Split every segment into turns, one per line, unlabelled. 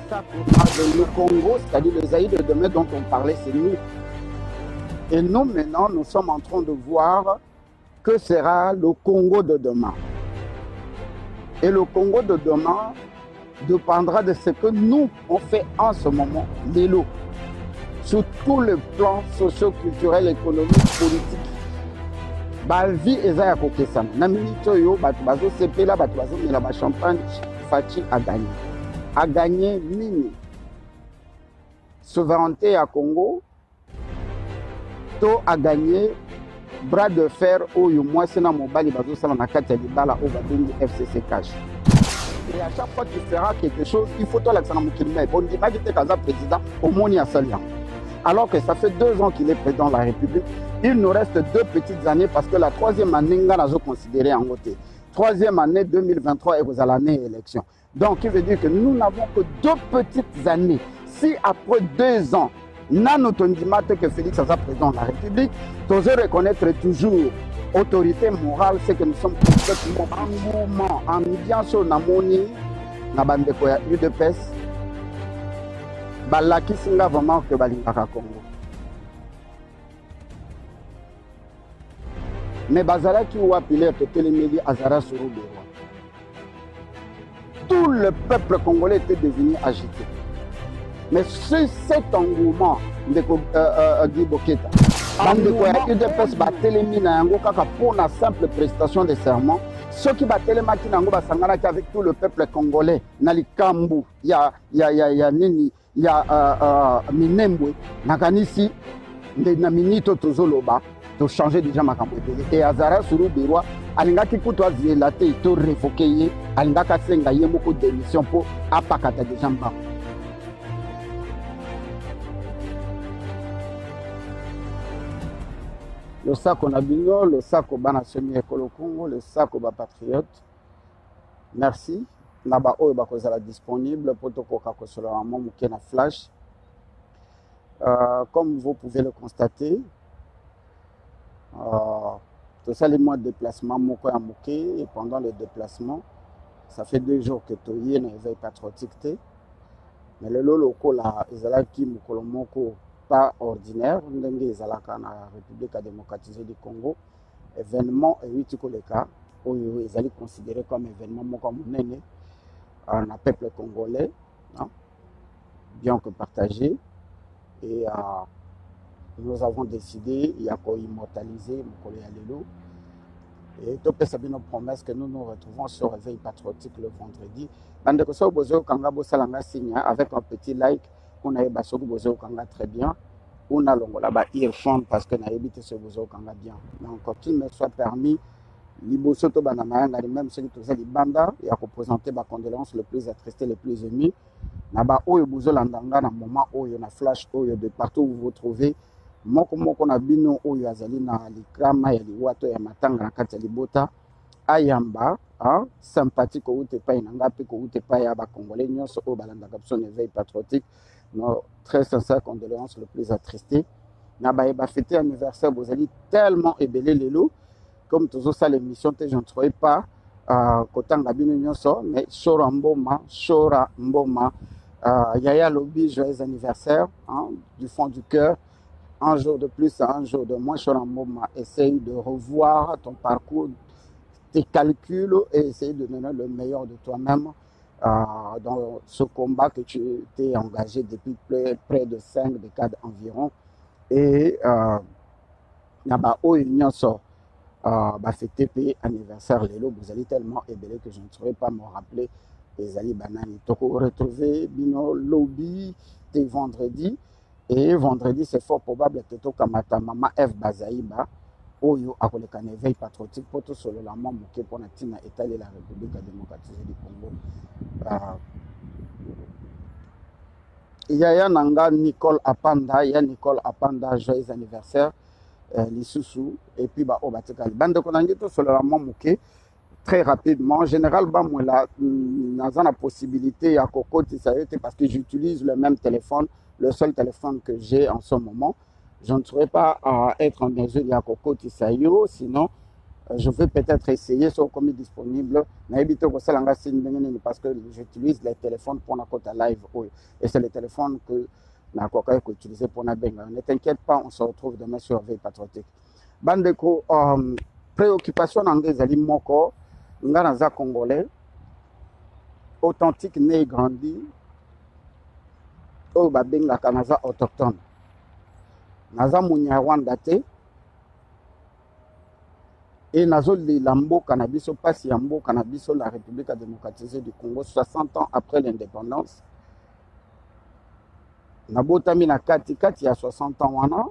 ça qu'on parle de le Congo, c'est-à-dire le Zaïre de demain dont on parlait, c'est nous. Et nous, maintenant, nous sommes en train de voir que sera le Congo de demain. Et le Congo de demain dépendra de ce que nous, on fait en ce moment, l'élo, sur tous les plans socio-culturels, économiques, politiques. La vie est à côté de ça. Na minute yo, batu bazo sepela, batu bazo mela ba champagne, Fachi a gagné. A gagné nini? Souveraineté à Congo, to a gagné bras de fer oyo moi c'est na mobali bazo sala na kati ya libala o babengi FCC cash. Et à chaque fois qu'il fera quelque chose, il faut toi l'accent mukilima. Bon, il va dire que président au Moni à Salian. Alors que ça fait 2 ans qu'il est président de la République, il nous reste 2 petites années parce que la 3e année, nous avons considéré en côté. 3e année 2023 et vous allez l'année élection. Donc, il veut dire que nous n'avons que 2 petites années. Si après 2 ans, nous avons que Félix Aza président de la République, nous devons reconnaître toujours autorité morale, c'est que nous sommes complètement en mouvement, en ambiance, namoni, na bandeko ya UDPS. Balaki singa vraiment que balingaka Congo. Mais bazala qui ou appeler Totelemeli Azara Surubero. Tout le peuple congolais était devenu agité. Mais sur cet engouement de Guy Boketa, bandeko ya UDPS batelemi na yango kaka pour la simple prestation de serment. Ceux qui batelemaki nango basanganaki avec tout le peuple congolais, Nalikambu, ya nini. Il y a Minembwe, Nakanisi, Naminito Tozoloba, de changer déjà ma campagne. Et Azara Surubirwa, Alinga Kikuto Zielate, il to révoqué, Alinga Kasenga, il y a beaucoup d'émissions pour Apakata des gens. Le sac on a bino, le sac au Bana Semi-Écolo Congo, le sac au Patriote. Merci. Naba oyo bakozala disponible pour tokoka kosola momuke na flash. Comme vous pouvez le constater, tout ça les mois de déplacement moko ya moke et pendant le déplacement, ça fait 2 jours que toyé na éveil patriotique te. Mais le loko la ezalaki mokolo moko pas ordinaire ndenge ezalaka na République démocratisée du Congo. Événement et koleka oyo ezali considéré comme événement moko monene. Un peuple congolais, hein, bien que partagé, et nous avons décidé, il y a qu'à immortaliser Mokolo Yalelo, et tout ça bien nos promesses que nous nous retrouvons sur Réveil Patriotique le vendredi. Bande so bozo kanga bosalanga signe avec un petit like, on a baso bozo kanga très bien, on a longola ba earphone parce que na évité ce bozo kanga bien. Donc qu'il me soit permis. Libosoto Banamaya, même ceux qui ont dit Banda, il a représenté ma condoléance le plus attristé, le plus ému. Naba Oyo Bouzo Landanga, dans le moment où il y a flash, Oyo de partout où vous vous trouvez. Moko Moko Nabino, Oyo Azali, na Likrama, Yaliwato, Yamatanga, Nakati Libota, Ayamba, sympathique, ou te pas Inangapi, ou te pas Yaba Congolais, Nyonso, Obalanda Gapson, éveil patriotique. Nos très sincères condoléances le plus attristé. Naba Eba fêté anniversaire, vous allez tellement ébélé les loups. Comme toujours ça, l'émission, je ne trouvais pas côté Ngabino Nyonso, mais Shora Mboma, Yaya Lobby, joyeux anniversaire, hein, du fond du cœur. Un jour de plus, un jour de moins, Shora Mboma, essaye de revoir ton parcours, tes calculs et essaye de donner le meilleur de toi-même dans ce combat que tu t'es engagé depuis près de 5 décades environ. Et Naba Oyo Nyonso. Fêter pays anniversaire Lelo, vous allez tellement ébélé que je ne saurais pas me rappeler les Ali Banani. Donc, retrouver Bino Lobby dès vendredi. Et vendredi, c'est fort probable que tu as maman F. Bazaïba, Oyo, à un éveil patriotique pour tout solo la maman qui pour la étaler la République démocratisée du Congo. Il y a Nanga Nicole Apanda, joyeux anniversaire. Lissousou et puis Obatekali. Bande de Konangito sur le Mouké, très rapidement. En général, moi, dans la possibilité à Coco parce que j'utilise le même téléphone, le seul téléphone que j'ai en ce moment. Je ne saurais pas être en mesure de Coco Tissayo, sinon je vais peut-être essayer sur comme disponible parce que j'utilise les téléphones pour notre live et c'est les téléphones que utiliser pour na benga. Ne t'inquiète pas, on se retrouve demain sur Veille Patriotique. Bandeko, préoccupation anglaise ali moko ngana congolais authentique né et grandi au babenga kanaza autochtone naza munyarwanda te et nazo lilambo canabiso pasi yambo canabiso la République démocratisée du Congo 60 ans après l'indépendance. Nabotami na kati ya 60 ans wana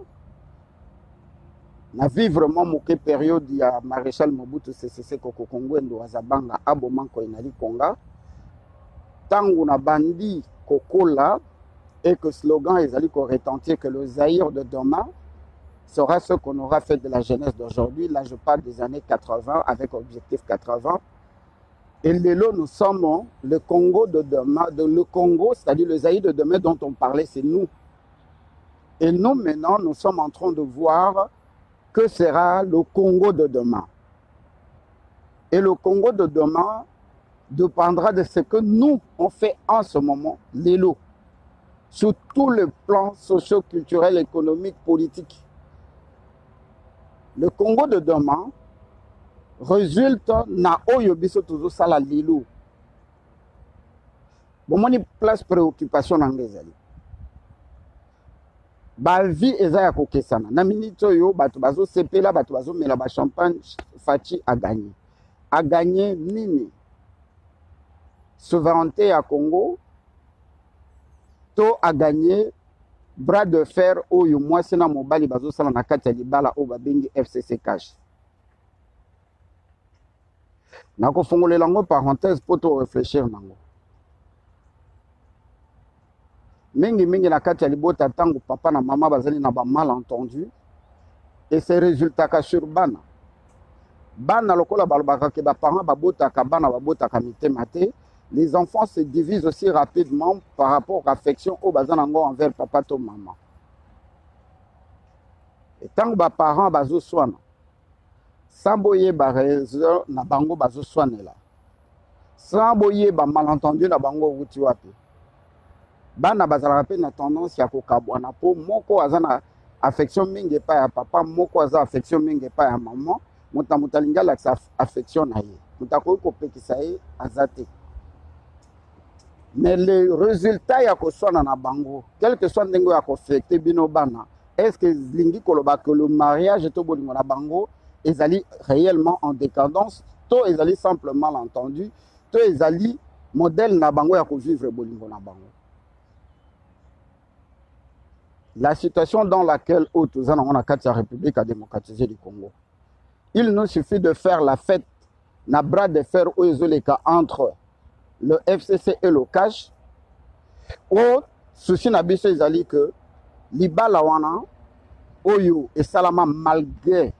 na vivre vraiment moke période ya maréchal Mobutu Sese Seko Kokongwendo azabanga abomanko inali konga tangu na bandi kokola et que slogan ezali ko retentir que le Zaïre de demain sera ce qu'on aura fait de la jeunesse d'aujourd'hui. Là je parle des années 80 avec objectif 80. Et lelo, nous sommes le Congo de demain, le Congo, c'est-à-dire le Zaïre de demain dont on parlait, c'est nous. Et nous, maintenant, nous sommes en train de voir que sera le Congo de demain. Et le Congo de demain dépendra de ce que nous, on fait en ce moment, lelo, sur tout le plan socio-culturel, économique, politique. Le Congo de demain résulte na oyo biso toujours sala lilo. Bon moni place préoccupation nangezali. Ba vie eza ya kokesana. Na minute oyo bato bazo sepela bato bazo mela ba champagne Fachi a gagné. A gagné nini? Souveraineté à Congo. To a gagné bras de fer oyo mwasi na mobali bazo sala na kati ya libala o babengi FCC Cash. Nako fongole lango parenthèse pour te réfléchir nango. Mingi na kati ya libota tango papa na mama bazali na ba malentendu et ces résultats ka sur bana. Bana lokola balobaka ke ba parents babota ka bana babota ka mitema te, les enfants se divisent aussi rapidement par rapport à l'affection au bazana ngo envers papa to maman. Et tango ba parents bazo soana Samboye ba raison na bango bazo swanela. Samboye ba malentendu na bango wuti wapi. Bana bazala pe na tendance ya kokabwana po moko azana affection mingi pa ya papa, moko aza affection mingi pa ya maman, mutalinga la affection na ye. Mutako ko pekisa ye azate. Mais le résultat ya ko swana na bango, quel que soit ndengo ya ko fekte bino bana, est-ce que lingi koloba que le mariage to bolingo na bango ils allaient réellement en décadence, tout ils allaient simplement entendu, tout ils allaient modèle na bango ya ko vivre bolingo na bango. La situation dans laquelle on a la République démocratisée du Congo, il nous suffit de faire la fête na bras de fer entre le FCC et le CASH. Au souci na biso ils allaient que libala wana oyo et salama malgré.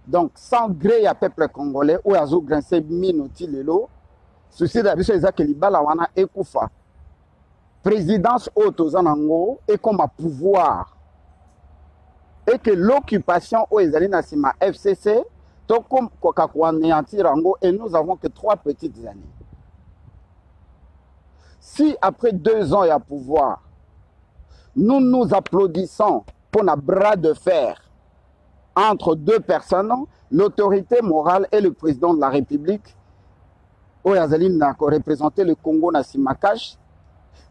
Donc, sans gré à peuple congolais, ou à zo grincer minoti lelo, souci d'habitude, c'est que libala wana ekoufa. Présidence autozanango et comme à pouvoir. Et que l'occupation au Ezali Sima FCC, tout comme Kokakouanéantirango, et nous avons que 3 petites années. Si après 2 ans il y a pouvoir, nous nous applaudissons pour un bras de fer entre 2 personnes, l'autorité morale et le président de la République, Oyazali n'a représenté le Congo na Simakash,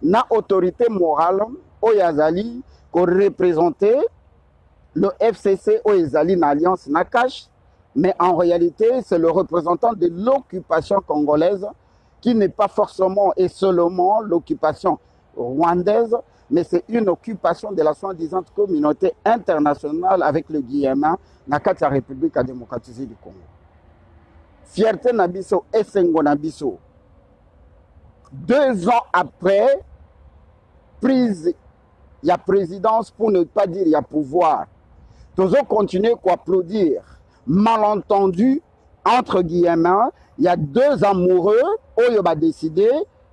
na autorité morale, Oyazali représenté le FCC, Oyazali na Alliance Nakash, mais en réalité, c'est le représentant de l'occupation congolaise qui n'est pas forcément et seulement l'occupation rwandaise, mais c'est une occupation de la soi-disant communauté internationale avec le Guillemin, dans la République démocratisée du Congo. Fierté Nabiso et Sengo Nabiso. 2 ans après, prise, il y a présidence pour ne pas dire il y a pouvoir. Tous continuer à applaudir. Malentendu, entre Guillemins, il y a 2 amoureux, où va décider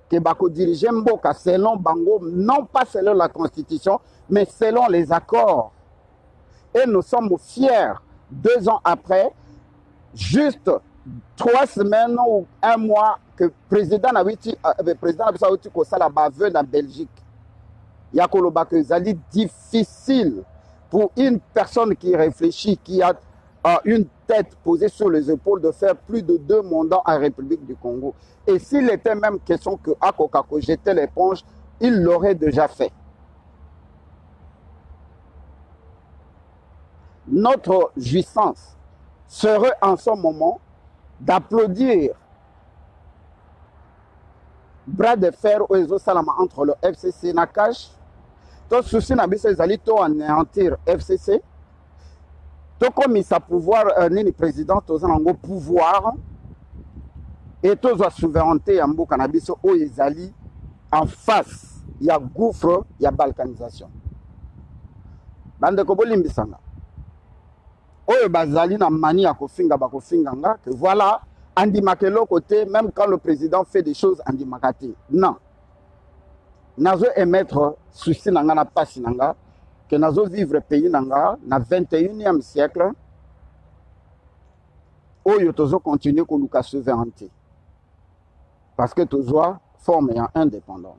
que Bako diriger Mboka selon Bango, non pas selon la Constitution, mais selon les accords. Et nous sommes fiers, 2 ans après, juste 3 semaines ou 1 mois que le président a dit que ça la baveux en Belgique. Il y a que c'est difficile pour une personne qui réfléchit, qui a une tête posée sur les épaules, de faire plus de 2 mandats en République du Congo. Et s'il était même question que Akokako jetait l'éponge, il l'aurait déjà fait. Notre jouissance serait en ce moment d'applaudir bras de fer aux Salama entre le FCC et Nakash. Tout souci n'a pas anéantir FCC. Tout comme il pouvoir ni président tous en pouvoir et tous la souveraineté en beau cannabis où ils allaient en face. Il y a gouffre, il y a balkanisation. Bande ko bolimbisanga. Oyo bazali na mani ya kofinga bakofinganga que voilà andimaka l'autre côté même quand le président fait des choses andimaka te. Non. Nazo émettre souci nanga na pasi nanga que nazo vivre pays nanga na 21e siècle oyo tozo continuer ko luka souveraineté parce que tozo forme en indépendance.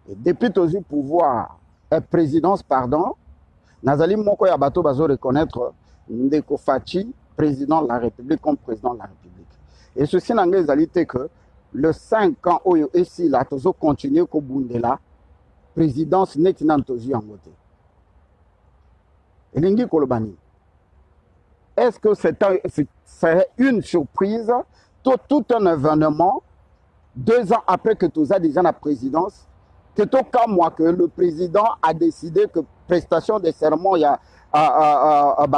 Et depuis tozo pouvoir présidence pardon nazali moko ya bato bazo reconnaître Ndeko Fachi président de la République comme président de la République. Et ceci n'a pas que le 5 ans oyo ici là tozo continuer ko bundela présidence netina tozo yangote. Elingi kolobani. Est-ce que c'est une surprise tout un événement 2 ans après que tu as déjà la présidence que tout cas moi que le président a décidé que prestation de serment il y a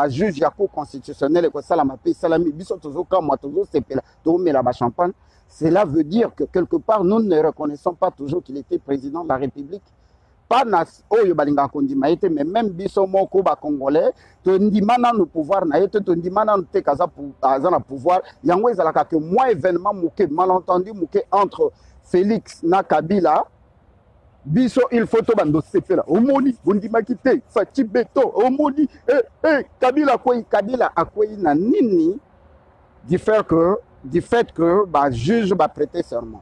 juge ya cour constitutionnel et que ça la mapé salami biso tozo ka moi tozo sepela to mela ba champagne. Cela veut dire que quelque part nous ne reconnaissons pas toujours qu'il était président de la République. Pas nas oyo balinga kondima ete mais même biso moko ba congolais to ndimana no pouvoir na ete to ndimana no te kaza pour azana pouvoir yango ezalaka que moi événement moké malentendu moké entre Félix na Kabila biso il faut to bando sepela omoni bondima kite Fachi beto omoni Kabila akoyi na nini du fait que ba juge ba prêter serment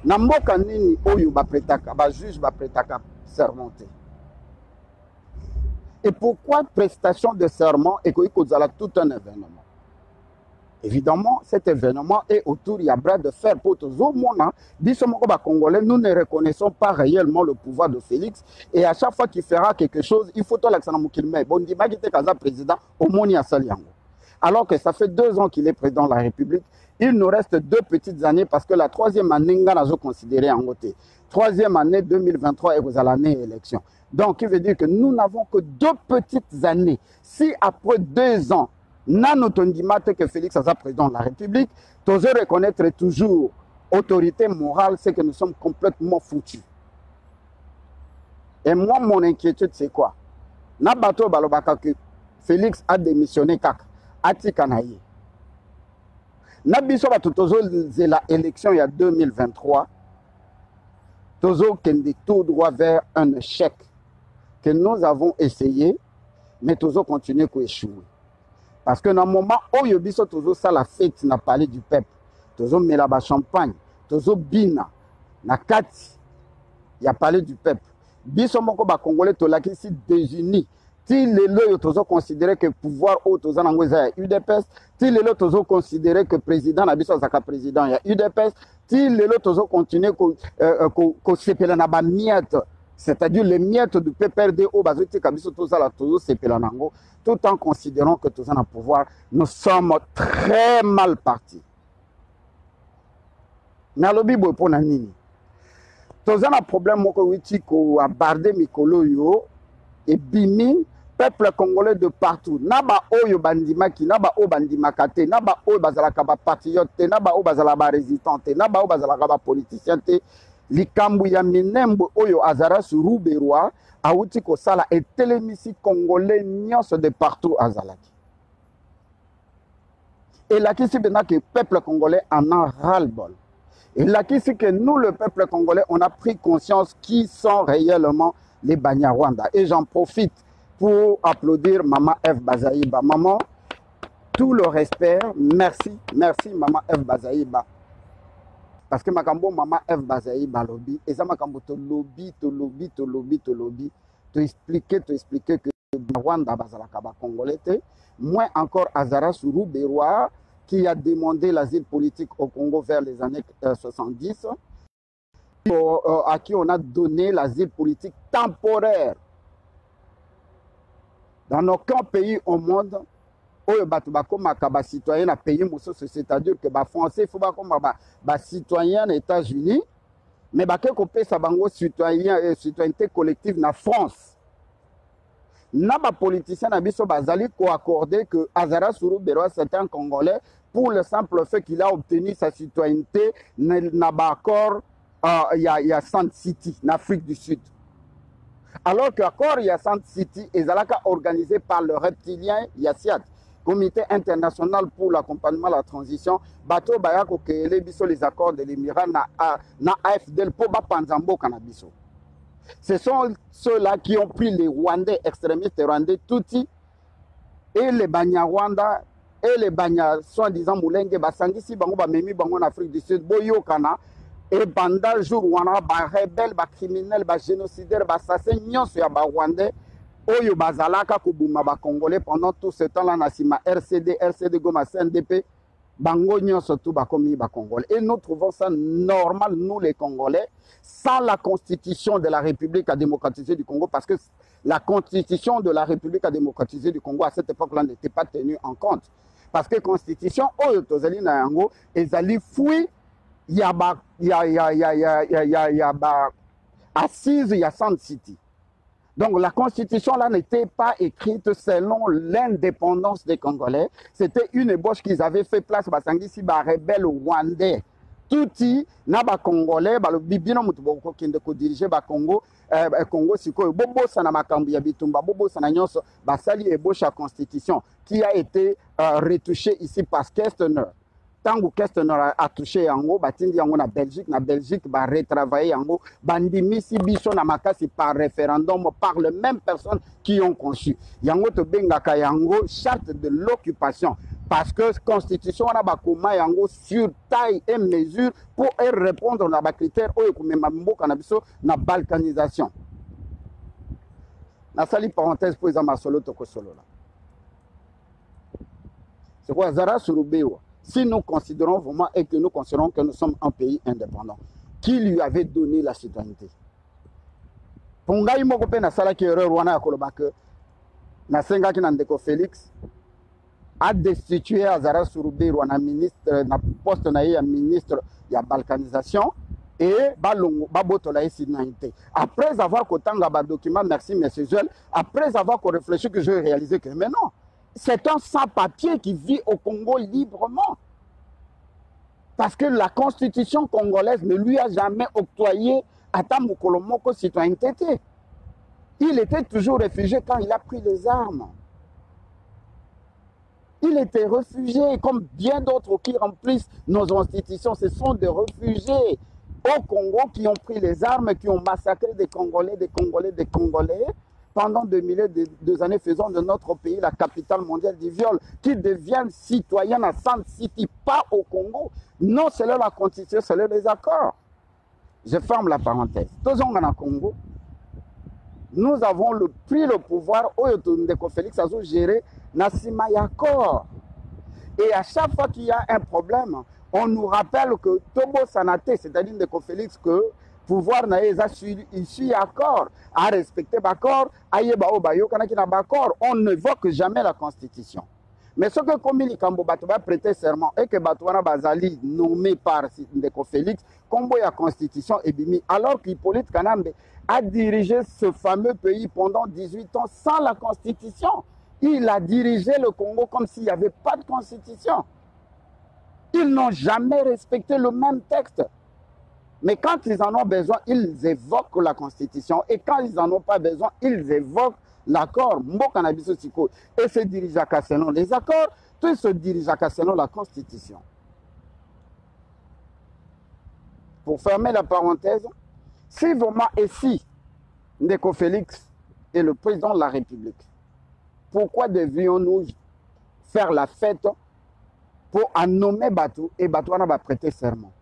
na mboka nini oyo ba prêtaka ba juge ba prêtaka sermenté. Et pourquoi prestation de serment et koyi kozala tout un événement? Évidemment, cet événement est autour, il y a bras de fer pour tous au monde. Congolais, nous ne reconnaissons pas réellement le pouvoir de Félix. Et à chaque fois qu'il fera quelque chose, il faut tout l'accent Moukilme. Bon, dit Kaza président au Moni Assaliango. Alors que ça fait 2 ans qu'il est président de la République, il nous reste 2 petites années parce que la 3e année, nous avons considéré en côté. 3e année 2023 et vous allez l'année élection. Donc, il veut dire que nous n'avons que 2 petites années. Si après 2 ans, Nano Tondimate que Félix Aza président de la République, tu oser reconnaître toujours autorité morale, c'est que nous sommes complètement foutus. Et moi, mon inquiétude, c'est quoi? Nabato Balobaka que Félix a démissionné kak, Atikanaye. Nabiso Batutozo la élection il y a 2023, Tozo Kende tout droit vers un échec que nous avons essayé, mais Tozo continue à échouer. Parce que dans le moment où il y a ça la fête, n'a parlé du peuple. Tozo Melaba champagne, Tozo Bina, Nakati, il a parlé du peuple. Biso moko ba Congolais tolaki si désunis. Si les lois tozo considéré que pouvoir au tozo nangweza ya UDPS, si les lois tozo considéré que président na biso zaka président ya UDPS, si les lois tozo continuer ko sepela na ba miette. C'est-à-dire les miettes du PPRD au Bazoti Kabiso Tozala Tozo Sepelanango, tout en considérant que tous en pouvoir, nous sommes très mal partis. Nalobi Boypona Nini. Tous en problème, moko witi ko abardé Mikolo yo, et bimi, peuple congolais de partout. Naba oyo bandimaki, naba o bandimakate, naba o bazalaka ba patriote, naba o bazalaba résistante, naba o bazalaka ba politiciente. Likambu ya minembo oyo azara suru berwa auti ko sala et telemisi congolais nyonso de partout azalaki. Et là qui c'est que le peuple congolais en a ras-le-bol. Et là qui c'est que nous le peuple congolais on a pris conscience qui sont réellement les Banyarwanda. Et j'en profite pour applaudir Maman F Bazaïba. Maman, tout le respect, merci, merci Maman Eve Bazaïba. Parce que makambo Maman Eve Bazaïba lobby, et ça makambo to lobby, te expliquer que Rwanda Bazalaka ba Congolais, moins encore Azara Sourou Beroua, qui a demandé l'asile politique au Congo vers les années 70, à qui on a donné l'asile politique temporaire. Dans aucun pays au monde, oyo bato bakomaka citoyen na pays mosusu, c'est-à-dire que ba français faut bakoma ba citoyen na États-Unis, mais bake kopesa bango citoyenneté collective na France. Na ba politicien na biso bazali ko accorder que Azara Sourou Beroua c'est un Congolais pour le simple fait qu'il a obtenu sa citoyenneté na ba accord il y a Sand City en Afrique du Sud. Alors que l'accord Sand City est organisé par le reptilien Yassiad, Comité international pour l'accompagnement de la transition, bateau bayako kele biso les accords de l'Émirat na AFDL pour Panzambo Canabiso. Ce sont ceux-là qui ont pris les Rwandais, extrémistes rwandais, Tutsi, et les Banyarwanda, et les Banya, soi-disant Moulenge, Basangisi, Bango, Bamemi, Bango en Afrique du Sud, Boyo Kana, et pendant le jour où on a des rebelles, des criminels, des génocidaires, des assassins, des Rwandais, Oyo Bazalaka Kubuma ba Congolais pendant tout ce temps-là, Nassima RCD Goma CNDP, Bango Nyon surtout Bakomi ba Congolais. Et nous trouvons ça normal, nous les Congolais, sans la constitution de la République à démocratiser du Congo, parce que la constitution de la République à démocratiser du Congo à cette époque-là n'était pas tenue en compte. Parce que la constitution, Oyo Tozali na yango, ezali fui, il y a assise, il y a Sand City. Donc la constitution là n'était pas écrite selon l'indépendance des Congolais. C'était une ébauche qu'ils avaient fait place Basangisi ba rebelle rwandais. Touti na ba Congolais ba le bibino mutuboko kinde ko diriger ba Congo Congo siko bobo sana makambu ya bitumba bobo sana nyonso basali ébauche à constitution qui a été retouchée ici par Kestner. Tango Kestner a touché yango batindi yango na Belgique ba retravailler yango bandimisi biso na makasi par référendum par les mêmes personnes qui ont conçu yango to bengaka yango charte de l'occupation parce que constitution na bakoma yango sur taille et mesure pour répondre na ba critères oyo komema mboka na biso na balkanisation. Na sali parenthèse pour za masolo to ko solo là. C'est quoi Azara Sourou Beroua? Si nous considérons vraiment et que nous considérons que nous sommes un pays indépendant, qui lui avait donné la citoyenneté? Pongai Mokope na sala ki erreur wana ya koloba ke na senga ki na ndeko Félix a destitué Azara Sourou Beroua na ministre na poste na ya ministre ya balkanisation et babotola ye citoyenneté. Après avoir kotanga ba document, merci monsieur Joël, après avoir réfléchi que j'ai réalisé que mais non, c'est un sans-papier qui vit au Congo librement. Parce que la constitution congolaise ne lui a jamais octroyé à Tamukolomoko citoyenneté. Il était toujours réfugié quand il a pris les armes. Il était réfugié, comme bien d'autres qui remplissent nos institutions. Ce sont des réfugiés au Congo qui ont pris les armes, qui ont massacré des Congolais, pendant 2 années, faisant de notre pays la capitale mondiale du viol, qui deviennent citoyens à Sand City, pas au Congo. Non, c'est là la constitution, c'est là les accords. Je ferme la parenthèse. Tous en Congo, nous avons pris le pouvoir, Ndeko Félix a géré Nassima Yakor. Et à chaque fois qu'il y a un problème, on nous rappelle que Tobo Sanate, c'est-à-dire Ndeko Félix, que pouvoir na issu accord, à respecter l'accord, on n'évoque jamais la constitution. Mais ce que comme il va prêter serment et que Batouana Bazali nommé par Ndeko Félix, comme la constitution est bimi, alors qu'Hippolyte Kanambe a dirigé ce fameux pays pendant 18 ans sans la constitution. Il a dirigé le Congo comme s'il n'y avait pas de constitution. Ils n'ont jamais respecté le même texte. Mais quand ils en ont besoin, ils évoquent la Constitution. Et quand ils n'en ont pas besoin, ils évoquent l'accord. Et se dirigent selon les accords, tout se dirige selon la Constitution. Pour fermer la parenthèse, si vraiment et si Ndeko Félix est le président de la République, pourquoi devions-nous faire la fête pour en nommer Batou et Batou va prêter serment.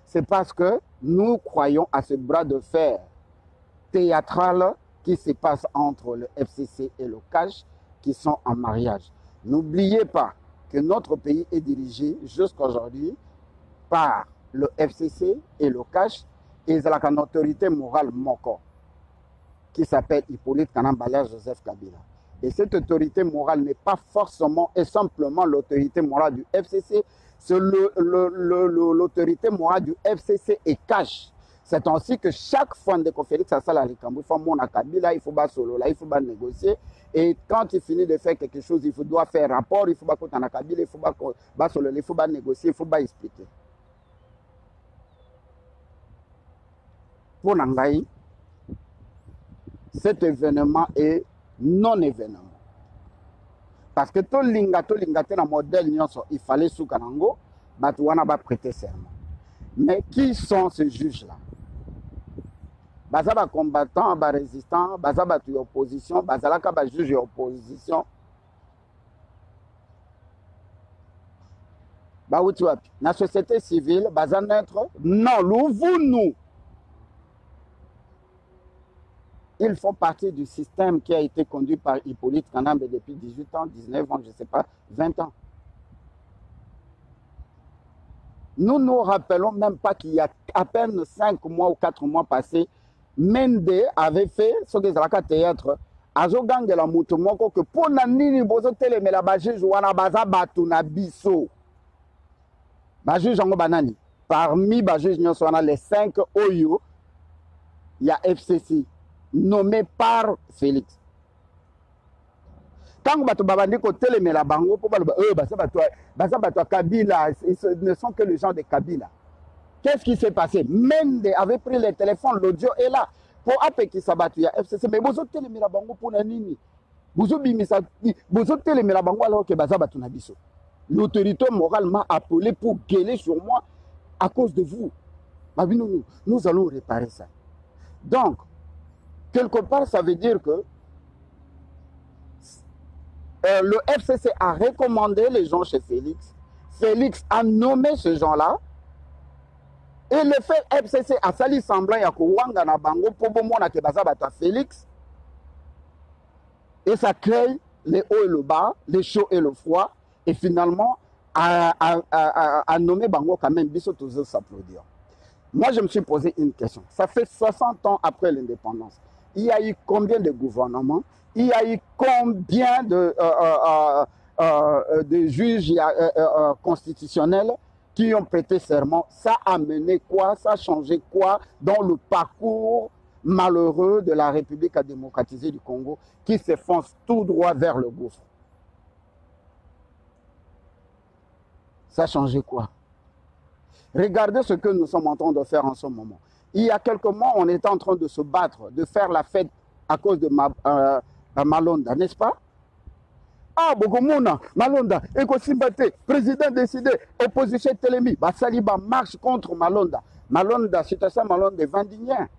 C'est parce que nous croyons à ce bras de fer théâtral qui se passe entre le FCC et le CAJ qui sont en mariage. N'oubliez pas que notre pays est dirigé jusqu'à aujourd'hui par le FCC et le CAJ et ils ont une autorité morale moko qui s'appelle Hippolyte Kanambala Joseph Kabila. Et cette autorité morale n'est pas forcément et simplement l'autorité morale du FCC, c'est l'autorité morale du FCC et CAJ. C'est ainsi que chaque fois que Félix a salarié, il faut mon Kabila, il faut solo là, il faut négocier. Et quand il finit de faire quelque chose, il doit faire rapport, il faut côté en Kabila, il faut solo, il faut négocier, il faut expliquer. Pour Nangaï, cet événement est non-événement. Parce que tout linga dans le modèle, il fallait sous Kanango, Batouana va prêter serment. Mais qui sont ces juges-là? Bazaba combattant, ba résistant, bazaba tu opposition, bazalaka ba juge opposition. Ba outi wapi? Na société civile, bazanetre, non, nous. Ils font partie du système qui a été conduit par Hippolyte Kanambe depuis 18 ans, 19 ans, je ne sais pas, 20 ans. Nous nous rappelons même pas qu'il y a à peine 5 mois ou 4 mois passés, Mende avait fait ce que c'est théâtre. Azogang de la moutomoko que pour nanini bozo teleme la bajuge wana baza batu na biso. Bajuge en banani. Parmi bajuge nyonso wana les 5 oyo, il y a FCC nommé par Félix. Quand bato babandi ko teleme la bango pour baza batu Kabila, ce ne sont que les gens de Kabila. Qu'est-ce qui s'est passé? Mende avait pris le téléphone, l'audio est là. Pour appeler qui s'abattu à FCC. Mais vous avez mis la bango pour nanini. Vous avez mis la bango alors que baza batu na biso. L'autorité morale m'a appelé pour gueuler sur moi à cause de vous. Nous allons réparer ça. Donc, quelque part, ça veut dire que le FCC a recommandé les gens chez Félix. Félix a nommé ces gens-là. Et le fait FCC a sali semblant ya kouanga na bango pour bomona ke baza bata Félix. Et ça crée les hauts et le bas, les chauds et le froid. Et finalement, a nommé bango quand même, biso toujours s'applaudir. Moi, je me suis posé une question. Ça fait 60 ans après l'indépendance. Il y a eu combien de gouvernements? Il y a eu combien de juges constitutionnels qui ont prêté serment? Ça a mené quoi? Ça a changé quoi dans le parcours malheureux de la République démocratisée du Congo qui s'effonce tout droit vers le gouffre? Ça a changé quoi? Regardez ce que nous sommes en train de faire en ce moment. Il y a quelques mois, on était en train de se battre, de faire la fête à cause de Malonda, n'est-ce pas? Ah, Bogomona, Malonda, Ekosimbate, président décidé, opposition Télémi, Saliba marche contre Malonda. Malonda, c'est ça, Malonda est vendéen.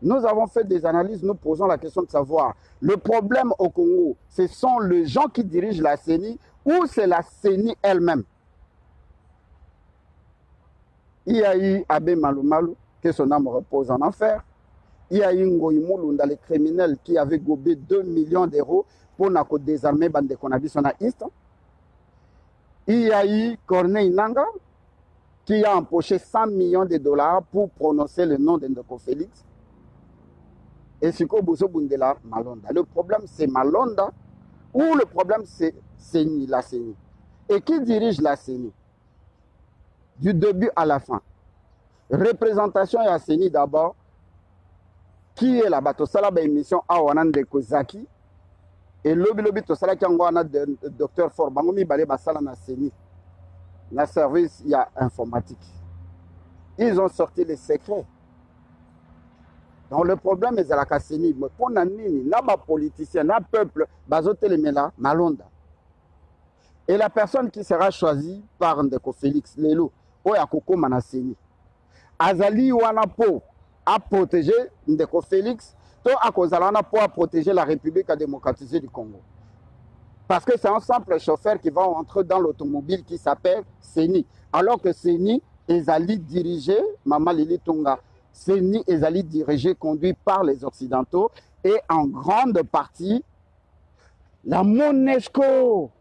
Nous avons fait des analyses, nous posons la question de savoir, le problème au Congo, ce sont les gens qui dirigent la CENI ou c'est la CENI elle-même? Il y a eu Abbé Malumalu, que son âme repose en enfer. Il y a eu Ngoï Mulunda, les criminels qui avaient gobé 2 millions d'euros pour désarmer Bande Konabisona East. Il y a eu Corneille Nanga, qui a empoché 100 millions de dollars pour prononcer le nom de Ndeko Félix. Et Siko Bozo Bundela Malonda. Le problème, c'est Malonda ou le problème, c'est CENI, la CENI. Et qui dirige la CENI? Du début à la fin. Représentation et CENI d'abord. Qui est là-bas? Tosala ba émission à Wanande Kozaki. Et lobby Tosala qui a docteur Fort Bangomi Balé Basala na CENI. La service, il y a informatique. Ils ont sorti les secrets. Donc le problème est à la CENI. Mais pour Nanini, là-bas politicien, là peuple, Bazote les Mela, Malonda. Et la personne qui sera choisie par Ndeko Félix Lelo, Oyakoko Manaseni, Azali Wanapo a protégé Ndeko Félix, to Akozalana pour protéger la République démocratisée du Congo. Parce que c'est un simple chauffeur qui va entrer dans l'automobile qui s'appelle Seni. Alors que Seni est allé diriger, Mama Lili Tonga, Seni est allé diriger, conduit par les Occidentaux et en grande partie la Monesco.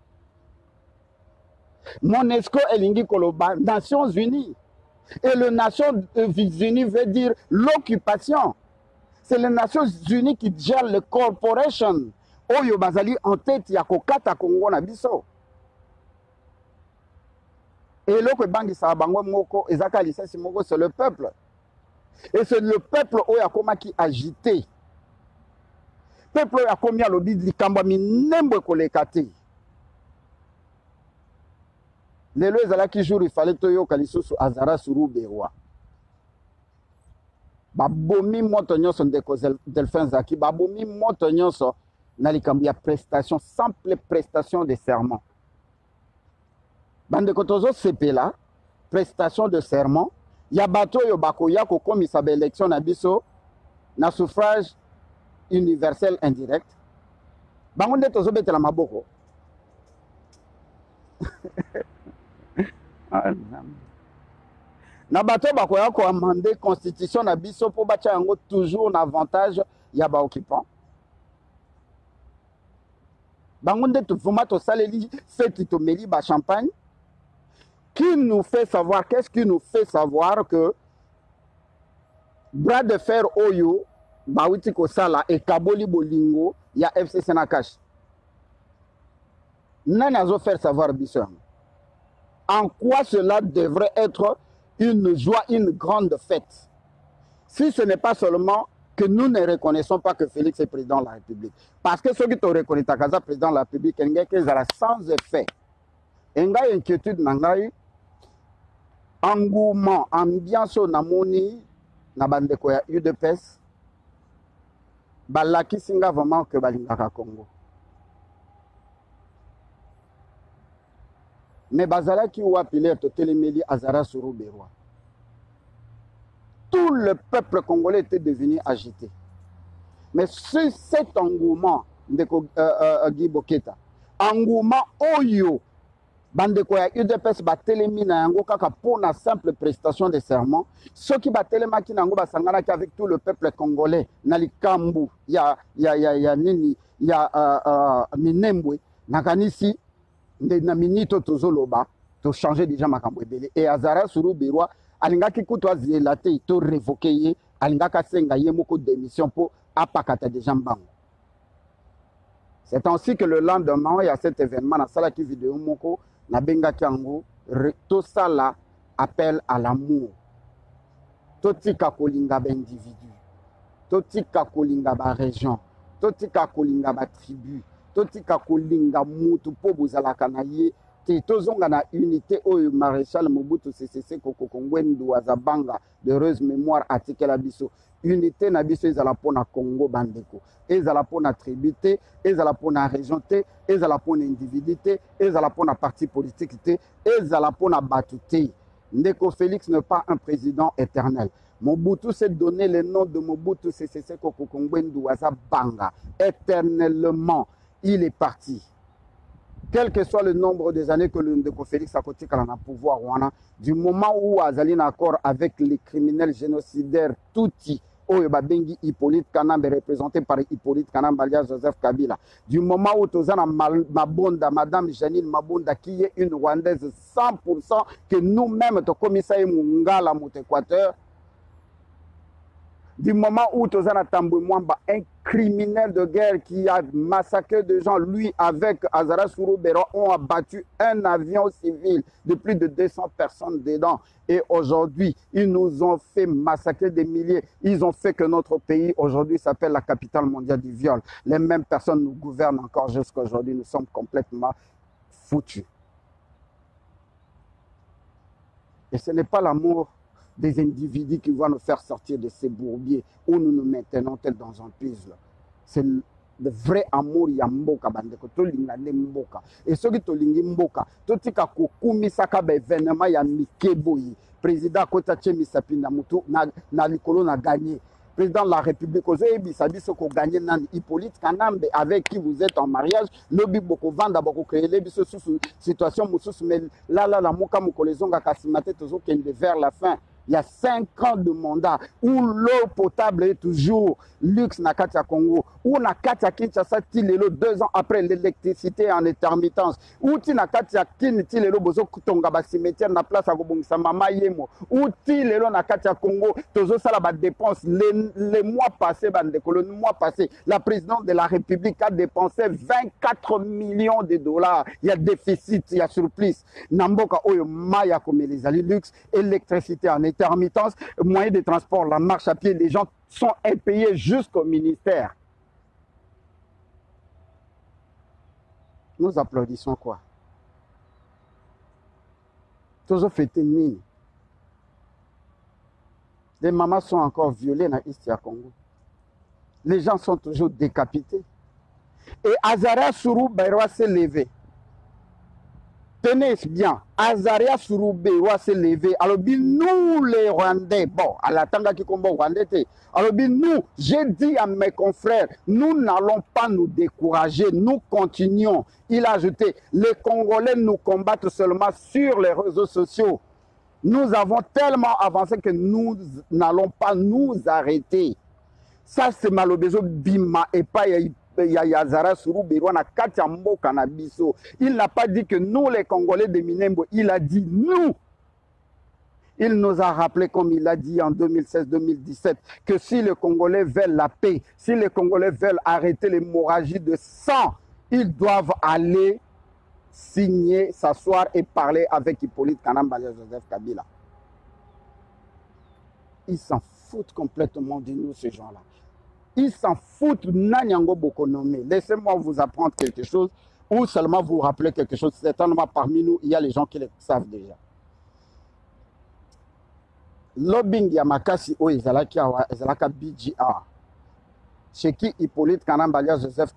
Monesco est l'Ingi Koloba, Nations Unies. Et les Nations Unies veut dire l'occupation. C'est les Nations Unies qui gèrent le corporation. Oyo bazali en tête ya kokata Congo na biso. Et loko bangi sa bango moko ezaka lisensi moko c'est le peuple. Et c'est le peuple oyo akoma qui agité. Peuple oyo akomi alobi likambo minembo koleka te. Lelo ezalaki jour il fallait toyoka lisusu Azara Suruberwa. Babomi moto nyonso ndeko Delphin Zaki, babomi moto nyonso na likambo ya prestation, simple prestation de serment. Bande kotozo sepela, prestation de serment, ya bato yo bakoya kokomisa ba élection na biso na suffrage universel indirect. Bango nde tozo betela maboko. Na bato bakoya ko amender constitution na biso po bacha yango toujours na avantage ya ba occupant. Bangonde tu voma to saleli feti to meli ba champagne. Qui nous fait savoir, qu'est-ce qui nous fait savoir que bras de fer oyo bawiti ko sala e kaboli bolingo ya FCC na cash. Nani azo faire savoir biso. En quoi cela devrait être une joie, une grande fête. Si ce n'est pas seulement que nous ne reconnaissons pas que Félix est président de la République. Parce que ceux qui te reconnaissent Kaza président de la République, il y a sans effet. Il y a une inquiétude, engouement, ambiance, namoni, nabandeko ya UDPS, balaki singa vraiment que balingaka Congo. Mais bazala qui ou appelé Totelemeli Azara Suruberwa. Tout le peuple congolais était devenu agité. Mais sur cet engouement de Guy Boketa, engouement oyo, bandeko ya UDPS batelemi na yango kaka pour la simple prestation de serment, ceux qui batelemaki nango basangana avec tout le peuple congolais, na likambu, ya nini, ya minembwe, nakanisi, na minito tozoloba, to changer déjà makambo ebele. Et Azara Suruberwa, alingaki kutwa zélate, to révoqué, alingaka senga ye moko démission pour apakata déjà mbango. C'est ainsi que le lendemain, il y a cet événement, na sala ki vidéo moko, na benga kiango, to sala appel à l'amour. Totika kolinga ba individu, totika kolinga ba région, totika kolinga ba tribu, totika kolinga mutu po bozalaka na ye, te tozonga na unité oyo maréchal Mobutu Sese Seko Kokongwendu azabanga de heureuse mémoire atikela biso. Unité na biso ezala pona Congo bandeko, ezala pona tribute, ezala pona région te, ezala pona individu te, ezala pona parti politique te, ezala pona batu te. Ndeko Félix n'est pas un président éternel. Mobutu s'est donné le nom de Mobutu Sese Seko Kokongwendu azabanga. Éternellement, il est parti. Quel que soit le nombre des années que le Ndeko Félix a côté dans le pouvoir, du moment où Azali est accord avec les criminels génocidaires Tutsi, Babengi Hippolyte Kanambe, représenté par Hippolyte Kanambe alias Joseph Kabila, du moment où Tozana Mabonda, Madame Janine Mabonda, qui est une Rwandaise 100%, que nous-mêmes, le commissaire Mungala, mon Équateur, du moment où Tozana Tambou Mwamba, un criminel de guerre qui a massacré des gens, lui avec Azara Suruberwa, ont abattu un avion civil de plus de 200 personnes dedans. Et aujourd'hui, ils nous ont fait massacrer des milliers. Ils ont fait que notre pays aujourd'hui s'appelle la capitale mondiale du viol. Les mêmes personnes nous gouvernent encore jusqu'à aujourd'hui. Nous sommes complètement foutus. Et ce n'est pas l'amour des individus qui vont nous faire sortir de ces bourbiers où nous nous maintenons tel dans un puzzle. C'est le vrai amour ya mboka bandeko to lingane mboka. Et ceux qui to lingi mboka, to tika kokumisa ka ba événement ya mikeboyi. Président Kota Chemi Sapina Mutu na likolo na gagné. président de la République, vous gagné Hippolyte Kanambe, avec qui vous êtes en mariage, lobby beaucoup vendre, beaucoup créer les situation, mais là, la moka mokolezonga kasimate tozo kende vers la fin. Il y a 5 ans de mandat où l'eau potable est toujours luxe na Katia Congo, où na Katia Kinshasa tilelo 2 ans après l'électricité en intermittence, où ti na Katia Kin tilelo bozo kutonga ba cimetière na place à Gobongisa Mama Yemo, où tilelo na Katia Congo tozo sala ba dépenses les mois passés le mois passé la présidente de la République a dépensé 24 millions de dollars. Il y a déficit, il y a surplus. Namboka oyo maya comme les ali luxe, électricité en intermittence, moyens de transport, la marche à pied, les gens sont impayés jusqu'au ministère. Nous applaudissons quoi? Toujours fêté mine. Les mamans sont encore violées dans l'Istia Congo. Les gens sont toujours décapités. Et Azaria Sourou Bayroa s'est levé. Tenez bien, Azaria Sourou Bayroa s'est levé. Alors, nous les Rwandais, bon, à la tanga qui combat Rwandais, alors, nous, j'ai dit à mes confrères, nous n'allons pas nous décourager, nous continuons. Il a ajouté, les Congolais nous combattent seulement sur les réseaux sociaux. Nous avons tellement avancé que nous n'allons pas nous arrêter. Ça, c'est Malobezo Bima et pas Yazara Sourou Birwana Katiambo Kanabiso. Il n'a pas dit que nous, les Congolais de Minembo, il a dit nous. Il nous a rappelé, comme il a dit en 2016-2017, que si les Congolais veulent la paix, si les Congolais veulent arrêter l'hémorragie de sang, ils doivent aller signer, s'asseoir et parler avec Hippolyte Kanambe Joseph Kabila. Ils s'en foutent complètement de nous, ces gens-là. Ils s'en foutent, Nanyango Bokonomé. Laissez-moi vous apprendre quelque chose ou seulement vous rappeler quelque chose. Certainement parmi nous, il y a les gens qui le savent déjà. Lobbying Yamakasi o Ezalaka BGR, chez qui Hippolyte Kanambe Joseph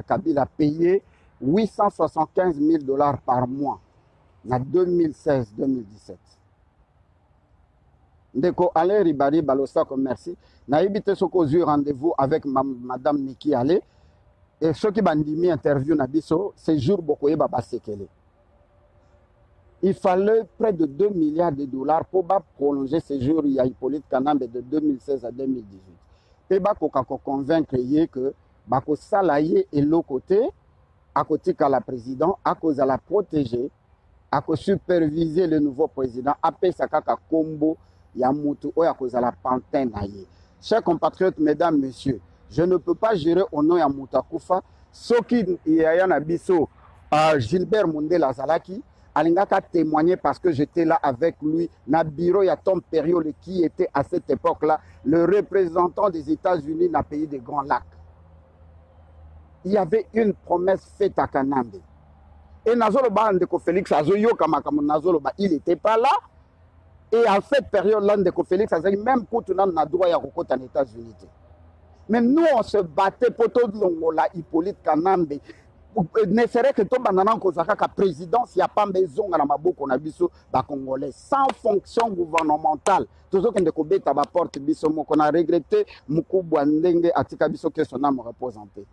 Kabila a payé 875 000 $ par mois en 2016-2017. Ndeko Alain Ribari Balosa comme merci. N'a évité ce qu'on a eu rendez-vous avec Madame Niki Ale. Et ceux qui m'ont dit interview Nabiso, c'est jour Bokoye Baba Sekele. Il fallait près de 2 milliards de dollars pour prolonger ce jour. Il y a Hippolyte Kanambe de 2016 à 2018. Et Bako convaincre que Bako Salaye est l'autre côté, à côté de la présidente, à cause de la protéger, à cause superviser le nouveau président, après Sakaka Kombo, Yamutu, à cause de la pantin. Chers compatriotes, mesdames, messieurs, je ne peux pas gérer au nom de Moutakufa, ce qui y a un abisso à Gilbert Mundela Zalaki, Alingaka témoigné parce que j'étais là avec lui, na bureau, il y a Tom Perriot qui était à cette époque-là le représentant des États-Unis dans le pays des Grands Lacs. Il y avait une promesse faite à Kanambe. Et Nazoloba Ndeko Félix Azoyo Kamakamu Nazoloba, il n'était pas là. Et en cette période-là, Ndeko Félix Azoyo, même pour tout le monde, n'a droit à Rokota en États-Unis. Mais nous, on se battait pour tout le monde, Hippolyte Kanambe. Ne serait que tout le Kozaka présidence, il n'y a pas maison à la Maboko, on a biso, Congolais, sans fonction gouvernementale. Tout ce qu'on a à la porte, qu'on a regretté, Moukou Bouandenge, Atika Biso, que son âme représenté.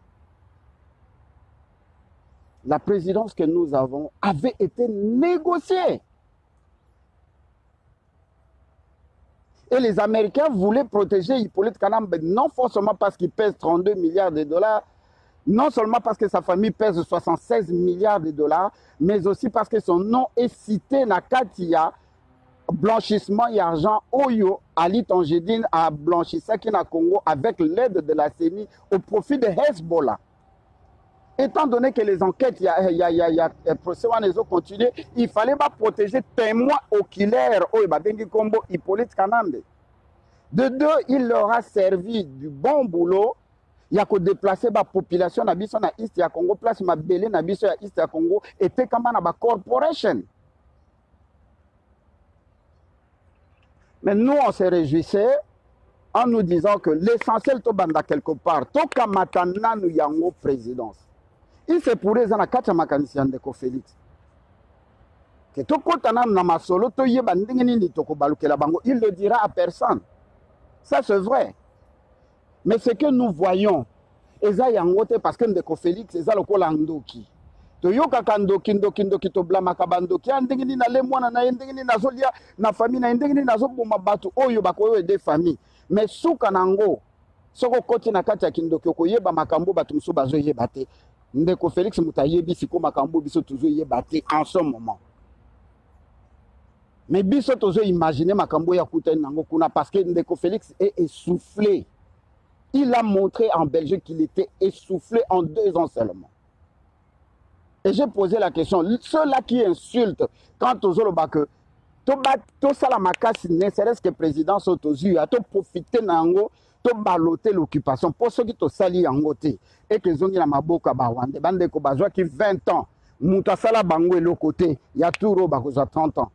La présidence que nous avons avait été négociée. Et les Américains voulaient protéger Hippolyte Kanambe, non forcément parce qu'il pèse 32 milliards de dollars, non seulement parce que sa famille pèse 76 milliards de dollars, mais aussi parce que son nom est cité dans Katia, blanchissement et argent, Oyo, Ali Tangedine a blanchi ça qui na Congo avec l'aide de la CENI au profit de Hezbollah. Étant donné que les enquêtes, il y a procès où continué, il fallait pas protéger témoins oculaires, Hippolyte Kanambe. De deux, il leur a servi du bon boulot. Il y a que déplacer la population na biso na East ya Congo, place ma belé na biso ya East ya Congo, et te kama na ba corporation. Mais nous, on se réjouissait en nous disant que l'essentiel to banda quelque part, to kamatana nous yango présidence. Il se pourrait dans la kacha makanisian de Félix. Que to kotana na masolo to yeba ndengeni ni to ko balukela bango, il le dira à personne. Ça c'est vrai. Mais ce que nous voyons, eza yangote parce que ndeko Félix eza lokola ndoki. Toyoka kandoki ndoki to blamaka bandoki ndenge ni na le mwana na ndenge ni nazolia na famille na ndenge ni nazoboma batu oyo bakoyo des familles. Mais suka nango soko koti na kati ya kindoki okoyeba makambo batu musu bazoyeba te. Ndeko Félix mutayebi siko makambo biso tuzoyeba te en ce moment. Mais biso tozo imaginer makambo ya kutani nango kuna parce que Ndeko Félix est essoufflé. Il a montré en Belgique qu'il était essoufflé en 2 ans seulement. Et j'ai posé la question, ceux-là qui insultent quand tozo que to sala makasi ne serait-ce que président Sotozu a to profiter nango to baloter l'occupation pour ceux qui to sali yango te et que zongi na maboka ba wande bande ko bazwa ki 20 ans muta sala bango le côté ya turo ba ko 30 ans.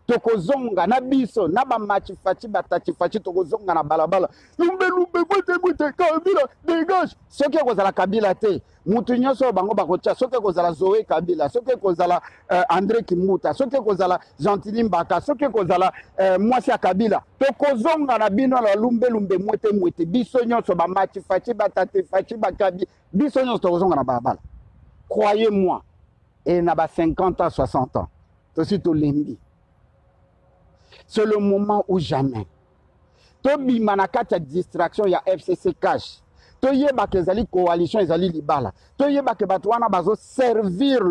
Tokozonga na biso na ba machi fachi tokozonga na balabala lumbe bote Kabila dégage soki kozala Kabila te mutu nyonso bango bakotia soki kozala Zoé Kabila soki kozala André Kimuta soki kozala Gentili Mbaka soki kozala mwasi ya Kabila tokozonga na bino na lumbe mwete biso nyonso ba machi fachi bakabi biso nyonso tokozonga na balabala. Croyez-moi, et na ba 50 ans 60 ans tosi to lembi. C'est le moment où jamais. Tobi manakati ya distraction ya FCC cash. Toyeba ke zali coalition ezali libala. Toyeba ke batu wana bazo servir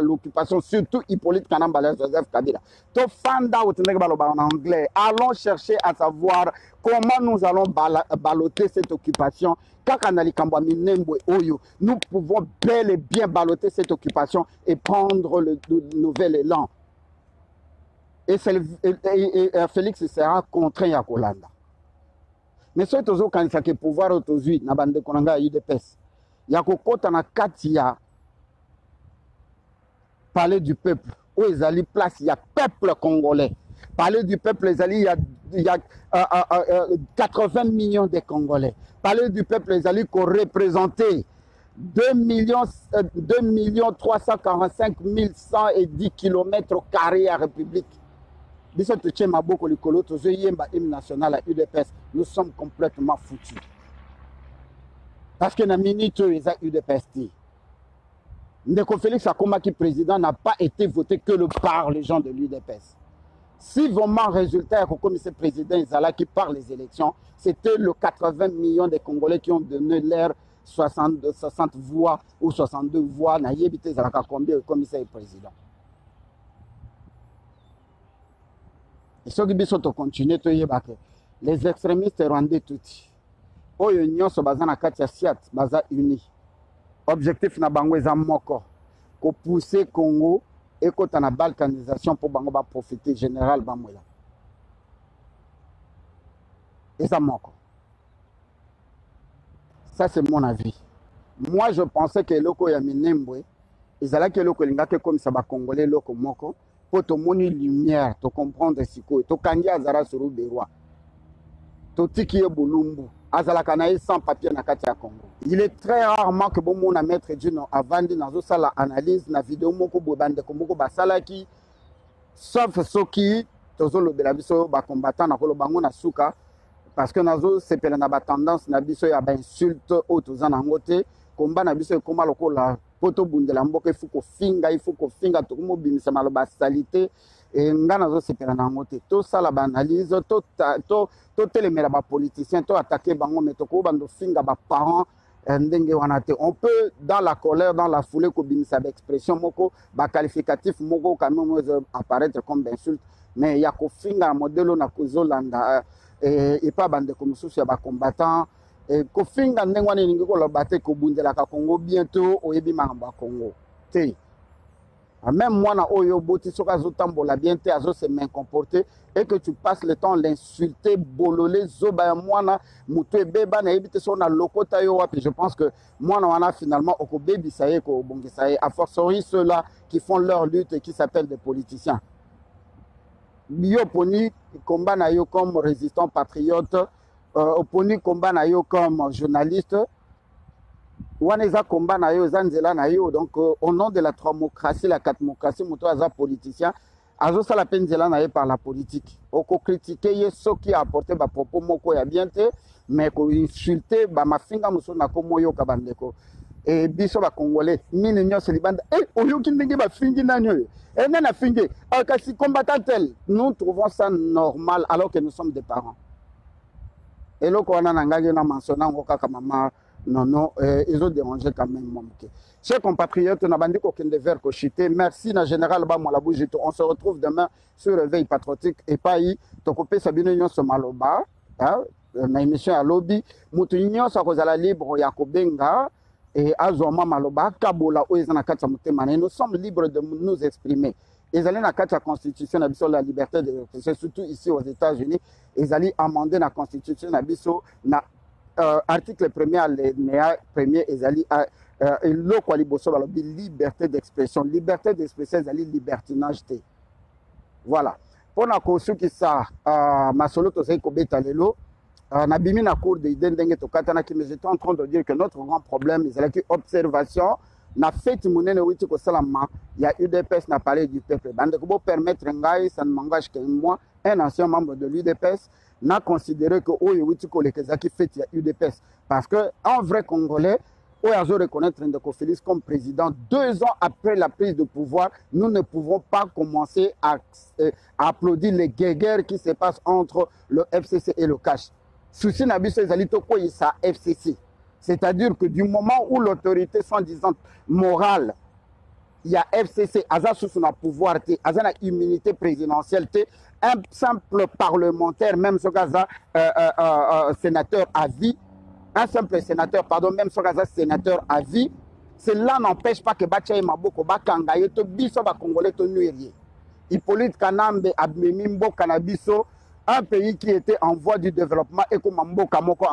l'occupation, surtout Hippolyte Kanambala Joseph Kabila. To find out en anglais. Allons chercher à savoir comment nous allons balloter cette occupation. Nous pouvons bel et bien balloter cette occupation et prendre le nouvel élan. Et Félix sera contraint à Kolanda. Mais ce tozo kanisa ke pouvoir autozui na bande konanga UDPS. Ya kokota na katia palais du peuple. Où ezali place ya peuple congolais. Palais du peuple ezali il y a 80 millions de Congolais. Palais du peuple ezali ko représenter 2 345 110 km² à République. Nous sommes complètement foutus. Parce que dans la minute où ils ont UDPS, Ndeko Félix Akomaki président n'a pas été voté que par les gens de l'UDPS. Si vraiment le résultat est comme ce président Izala qui par les élections, c'était le 80 millions de Congolais qui ont donné leur 60 voix ou 62 voix. N'a yébité Izala combien le commissaire président. Et ceux qui sont continuer les extrémistes rwandais tout. Oyo nyonso baza na kati ya siat baza uni. Objectif na bango eza moko ko pousser Congo et kota na balkanisation pour bango ba profiter général bamoya. Eza moko. Ça c'est mon avis. Moi je pensais que loko ya minembwe ezala ke loko lingaka comme ça ba congolais loko moko. Pour te montrer lumière, te comprendre ce que tu kangi azara sur le roi. Tu tiki bulumbu, azala kanaï sans papier na katia Congo. Il est très rarement que bon mon maître Dino avant de nazo sala analyse na vidéo moko bobande ko moko basala ki sauf soki tozo lo belabiso ba combattant na kolo bango na suka parce que nazo sepela na ba tendance na biso ya ba insulte o tozana ngote combat na biso koma lokola poto bundela mboka il faut ko finga to mo bimisa maloba salité et ngana zo sepela na ngote to sala ba analyse to telemela ba politicien to attaquer bango meto ko bando finga ba parents ndenge wana te. On peut dans la colère dans la foulée ko bimisa ba expression moko ba qualificatif moko quand même apparaître comme insulte mais ya ko finga modelo na kozolanda et pas bande comme sous ya ba combattant kofinga ndengwa ni ningi ko lobate ko bundela ka Congo bientôt oyebi mamba Congo te même moi na oyo boti soka zotambola bien te azo se main comporter et que tu passes le temps l'insulter bololé zoba mwana mutu beba na ebite so na lokota yo wapi. Je pense que moi na wana finalement oko bebi saye ko bongisa a fortiori ceux-là qui font leur lutte et qui s'appellent des politiciens. Bio poni combat na yo comme résistant patriote. Oponi combat na yo comme journaliste, waneza combat na yo zanzela na yo donc au nom de la 3-mocratie, la 4-mocratie, moto aza politicien, azosala mpe nzela na ye par la politique okokritike ye soki apporte bapropos moko ya bien te mais koinsulte bamafinga mosusu na komo oyoka bandeko e biso bacongolais mine nyonso libanda oyoki ndenge bafingi nani oyo nani afingi kasi combattant tel nous trouvons ça normal alors que nous sommes des parents eloko wana na ngaki na mentionne yango kaka mama non, ils ont dérangé quand même. Chers compatriotes, on a bandit qu'aucun de verre cochité. Merci, na général Bamolabouji. On se retrouve demain sur Réveil Patriotique et Paï. Tokopé Sabine Union Somaloba, na émission à lobby. Moutounion Sakozala Libre Yakobenga et Azoma Maloba, Kabola, Oezanakata Moutemane. Nous sommes libres de nous exprimer. Ils allaient dans la constitution sur la liberté de l'expression, surtout ici aux États-Unis. Ils allaient amender la constitution na article premier alinéa premier ezali eloko liboso balobi liberté d'expression ezali libertinage te voilà mpona kosukisa masolo tozali kobeta lelo nabimi na cour de ide ndenge tokatanaki mais j'étais en train de dire que notre grand problème ezalaki observation na feti monene outi kosalama ya UDPS na palais du peuple bandeko bopermettre ngai ça ne m'engage que moi un ancien membre de l'UDPS n'a considéré que Oyo Kolekezaki fait UDPS. Parce qu'un vrai Congolais, Oyazo reconnaître Ndeko Félix comme président, 2 ans après la prise de pouvoir, nous ne pouvons pas commencer à applaudir les guerres qui se passent entre le FCC et le CACH. Souci Nabiso Ezalito Koyisa FCC. C'est-à-dire que du moment où l'autorité soi-disant morale, il y a FCC, Aza sous son pouvoir, Aza na immunité présidentielle, un simple parlementaire, même ce Gaza sénateur à vie, un simple sénateur, pardon, même ce Gaza sénateur à vie, cela n'empêche pas que Bachaï Maboko, Bakangaye, to biso ba Congolais, to nuirier. Hippolyte Kanambe, Abmemimbo, Kanabiso, un pays qui était en voie du développement et comme Mboka Moko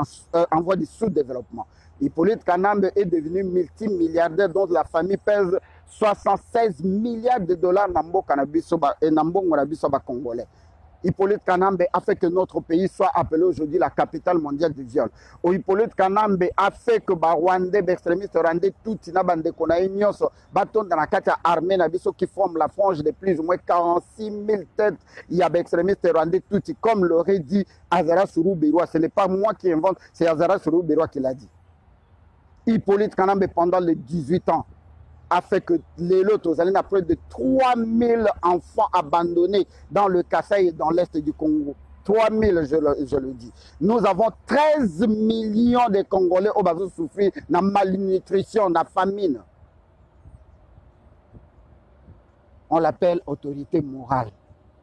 en voie du sous-développement. Hippolyte Kanambe est devenu multimilliardaire dont la famille pèse 76 milliards de dollars dans le Congolais. Hippolyte Kanambe a fait que notre pays soit appelé aujourd'hui la capitale mondiale du viol. Hippolyte Kanambe a fait que les Rwandais, les extrémistes rwandais, tout le monde dans la carte armée qui forme la frange de plus ou moins 46 000 têtes. Il y a des extrémistes rwandais, tout comme l'aurait dit Azara Sourou Biroua. Ce n'est pas moi qui invente, c'est Azara Sourou Biroua qui l'a dit. Hippolyte Kanambe, pendant les 18 ans, a fait que les lots a près de 3000 enfants abandonnés dans le Kasaï et dans l'est du Congo. 3000, je le dis. Nous avons 13 millions de Congolais au bazou souffrir de malnutrition, de famine. On l'appelle autorité morale.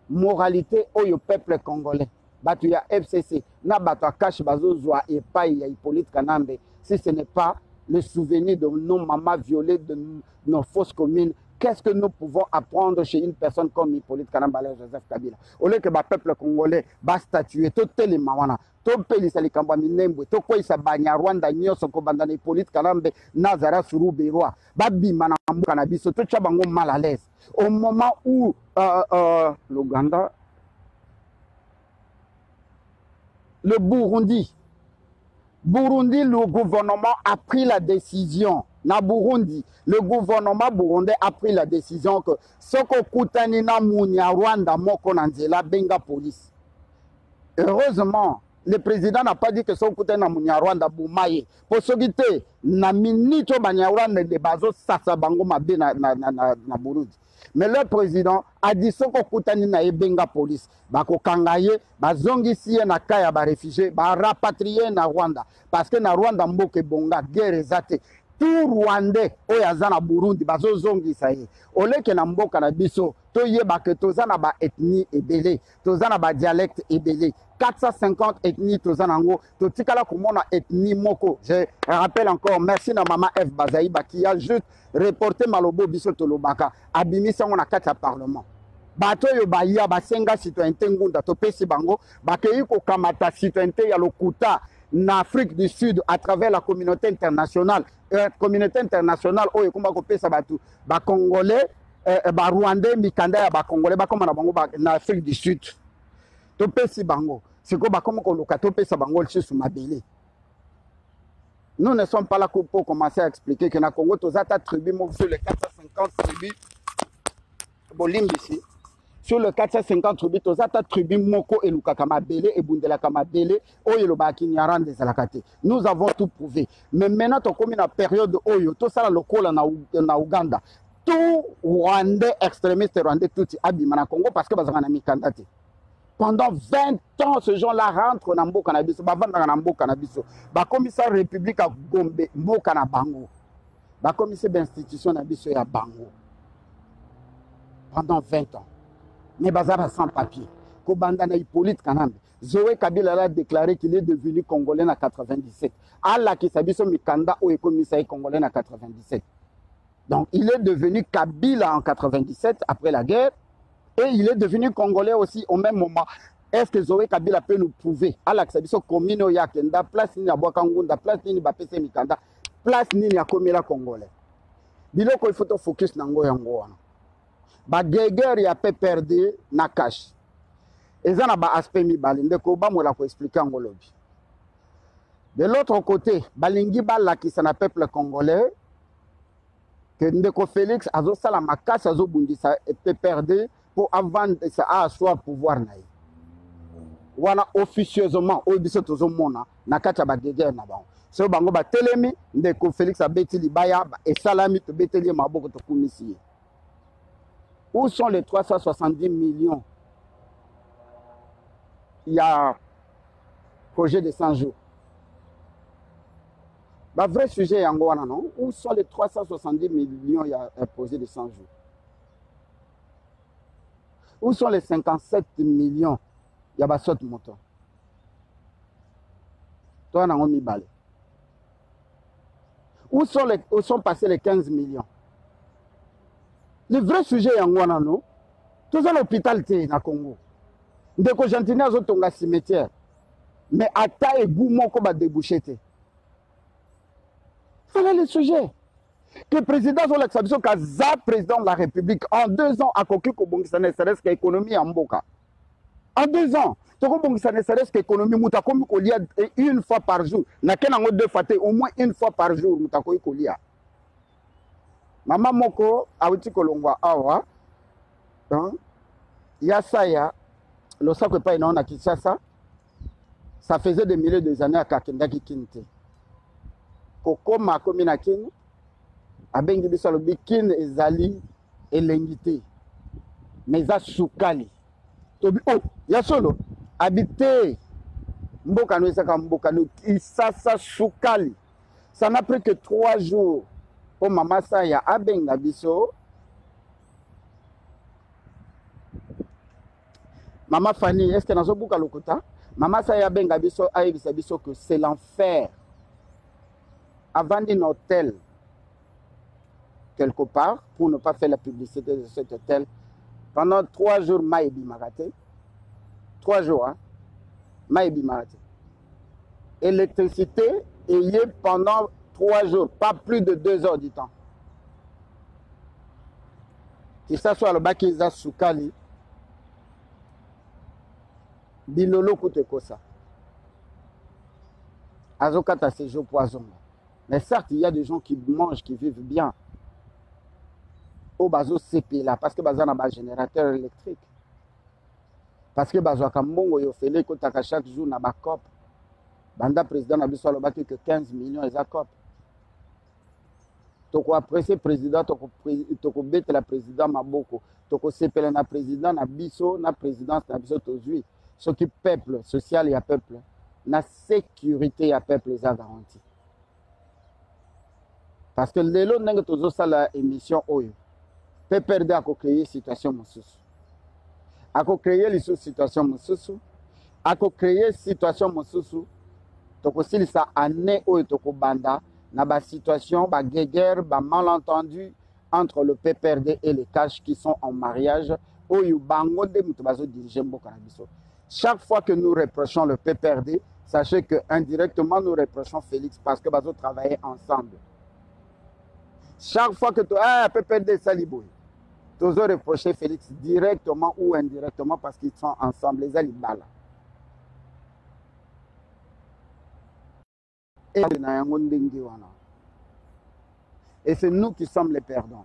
Moralité au peuple congolais. Batu ya FCC, na batu cache bazou zoa et pas ya Hippolyte Kanambe. Si ce n'est pas le souvenir de nos mamans violées, de nos fausses communes, qu'est-ce que nous pouvons apprendre chez une personne comme Hippolyte Kanambe Joseph Kabila? Au lieu que le peuple congolais va statuer, tout les mawana, tout pays salikamba minembo, tout quoi ça banya Rwanda nyoso ko bandana Hippolyte Kanambe Nazara Sourou Biroua, babi manambo kanabiso, tout chabango mal à l'aise. Au moment où l'Ouganda, le Burundi, le gouvernement a pris la décision. Na Burundi, le gouvernement burundais a pris la décision que ce qu'on koutani na mounia Rwanda moko nanzela benga police. Heureusement, le président n'a pas dit que ce qu'on koutani na mounia Rwanda boumaye. Pour ce qui est, na minito banya Rwanda de bazo sasa bango mabe na Burundi. Mais le président a dit ce qu'on koutani na benga police. Bako kangaye, bazongi siye na kaya ba réfugiés, ba rapatrier na Rwanda. Parce que na Rwanda mboke bonga, guerre ezate. Tout Rwandais, oyaza na Burundi, bazozongi saye. Oleke na mboka na biso, to yeba que tozana ba ethnie ebele, tozana ba dialecte ebele. 450 ethnies tozanango, to tikala komona ethnie moko. Je rappelle encore, merci na maman F Bazaïba qui a juste reporté malobo biso tolobaka, abimisa ngona kati ya parlement. Bato yo baya basenga citoyenneté ngunda to pesi bango, bakei ko kamata citoyenneté ya lokuta en Afrique du Sud à travers la communauté internationale. Communauté internationale, oyo komba ko pesa batu ba Congolais, ba Rwandais mikanda ya ba Congolais ba koma na bango na Afrique du Sud. To pesi bango, c'est ko ba koma ko loka to pesa bango le sous mabele. Nous ne sommes pas là pour commencer à expliquer que na Congo tozata tribu mo sur les 450 tribus bolimbisi. sur le 450 tribus, tozata tribu moko et lukakama belé et bundelakama belé, oyo lo bakinyaran des alakate. Nous avons tout prouvé. Mais maintenant, tu as comme une période oyo, tout ça le cola na Ouganda. Tout Rwandais, extrémiste Rwandais, tout abima na Congo parce que bazana mi kandate. Pendant 20 ans, ce gens-là rentrent dans le cannabis. Ils cannabis. Ba commissaire République à Gombe, Mboka na Bango. Ba commissaire d'institution na biso ya Bango. Pendant 20 ans. Mais bazaba sans papier. Kobanda na Hippolyte Kanambe. Zoé Kabila a déclaré qu'il est devenu congolais en 97. Allah qui s'abisso Mikanda ou est commissaire congolais en 97. Donc il est devenu Kabila en 97 après la guerre. Et il est devenu congolais aussi au même moment. Est-ce que Zoé Kabila peut nous prouver à l'accès commune au Yakenda, place ni à Boakangunda, place ni à PC Mikanda, place ni à Komila congolais. Biloko il faut te focus nango yango wana. Ba guerre ya pe perdre na cash. Eza na ba aspect mibale ndeko ba mo la ko expliquer ngo lobi. De l'autre côté, balingi bala qui na peuple congolais que ndeko Félix azo sala makasi azo bundisa pe perdre pour avant ça asseoir pouvoir naï. Wana officieusement au biso tozo mona na kati ba guerre na bango. So bango ba telemi ndeko Félix abeti libaya et salami to beteli maboko to kumisi. Où sont les 370 millions? Il y a projet de 100 jours. Bah, vrai sujet yango wana non? Où sont les 370 millions? Il y a un projet de 100 jours. Où sont les 57 millions? Il y a basot moto. Toi, on a balé. Où sont passés les 15 millions? Le vrai sujet est en non? Tout ça l'hôpital na Congo. Dès que j'entends les autres cimetière. Mais à ta et goût, mon va déboucher. Voilà le sujet. Que le président de l'exception, que président de la République, en 2 ans, a coquille que ne serait-ce qu'économie en Mboka. En 2 ans, ça ne serait-ce qu'économie, Moutakomi Kolia une fois par jour. N'a qu'un an 2 fois, au moins une fois par jour, Moutakomi Kolia. Maman Moko, Awiti Kolongwa Awa, Yasaya, le sac pas non à Kinshasa, ça faisait des milliers d'années à Kakendaki Kinte. Koko ma komina kin, abengi biso lo bikin ezali elengité. Mais za soukali. Tobi oh, ya solo habité mboka no esaka mboka no isasa soukali. Ça n'a pris que 3 jours pour maman Saya abenga biso. Maman Fanny, est-ce que dans ce bouca lokota? Maman Saya benga biso aibisa biso que c'est l'enfer. Avant d'un hôtel quelque part, pour ne pas faire la publicité de cet hôtel, pendant 3 jours, Maïbi m'a raté. 3 jours, hein? Maïbi m'a raté. Électricité, ayé pendant 3 jours, pas plus de 2 heures du temps. Que ça soit le Bakiza Soukali, Bilolo Koutekosa, Azokata Sejo Poison. Mais certes, il y a des gens qui mangent, qui vivent bien. Au bazo CP là, parce que baza na ba générateur électrique. Parce que bazo Kambongo yo fele kotaka chaque jour na ba COP. Banda président na biso alobaki que 15 millions eza COP. Toko apprécier président, toko bete la président maboko. Toko CP na président na biso, na présidence na biso tozui. Ce qui peuple social ya peuple, na sécurité ya peuple eza garantie. Parce que lelo ndenge tozo sala émission oyo peut perdre à créer situation mosusu. À créer les situation mosusu, à créer situation mosusu, toko silisa année oyo toko banda na ba situation ba guerre ba malentendu entre le PPRD et les caches qui sont en mariage oyo bango de mutu bazo diriger mboka na biso. Chaque fois que nous reprochons le PPRD, sachez que indirectement nous reprochons Félix parce que bazo travailler ensemble. Chaque fois que tu as un PPRD Saliboui, tu as reproché Félix directement ou indirectement parce qu'ils sont ensemble, les Alibala. Et c'est nous qui sommes les perdants.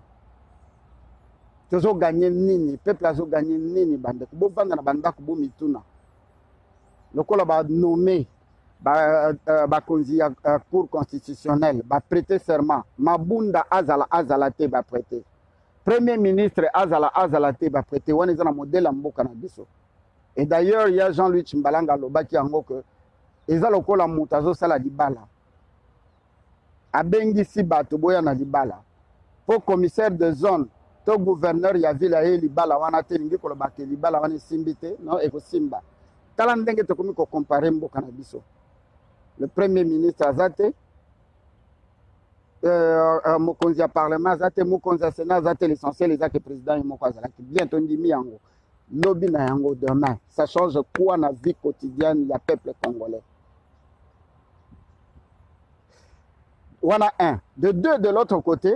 tozo gagner nini peuple azo gagner nini bande ko bovanda na banda ko bomituna lokola ba nommé ba konzi ya cour constitutionnelle ba prêter serment mabunda azala te ba prêter premier ministre azala te ba prêter wana ezana modèle ya mboka na biso. Et d'ailleurs il y a Jean-Louis Tshimbalanga lobaki yango que eza lokola moto azosala libala abengisi bato boya na libala po commissaire de zone to gouverneur ya ville ya libala wana te lingi koloba ke libala wana esimbi te non ekosimba tala ndenge tokomi kocompare mboka na biso. Le premier ministre aza te mokonzi ya parlement aza te mokonzi ya sénat aza te, l'essentiel eza ke président ye moko azalaki bien tondimi yango lobi na yango demain ça change quoi na vie quotidienne ya peuple congolais. Wana un. De deux, de l'autre côté,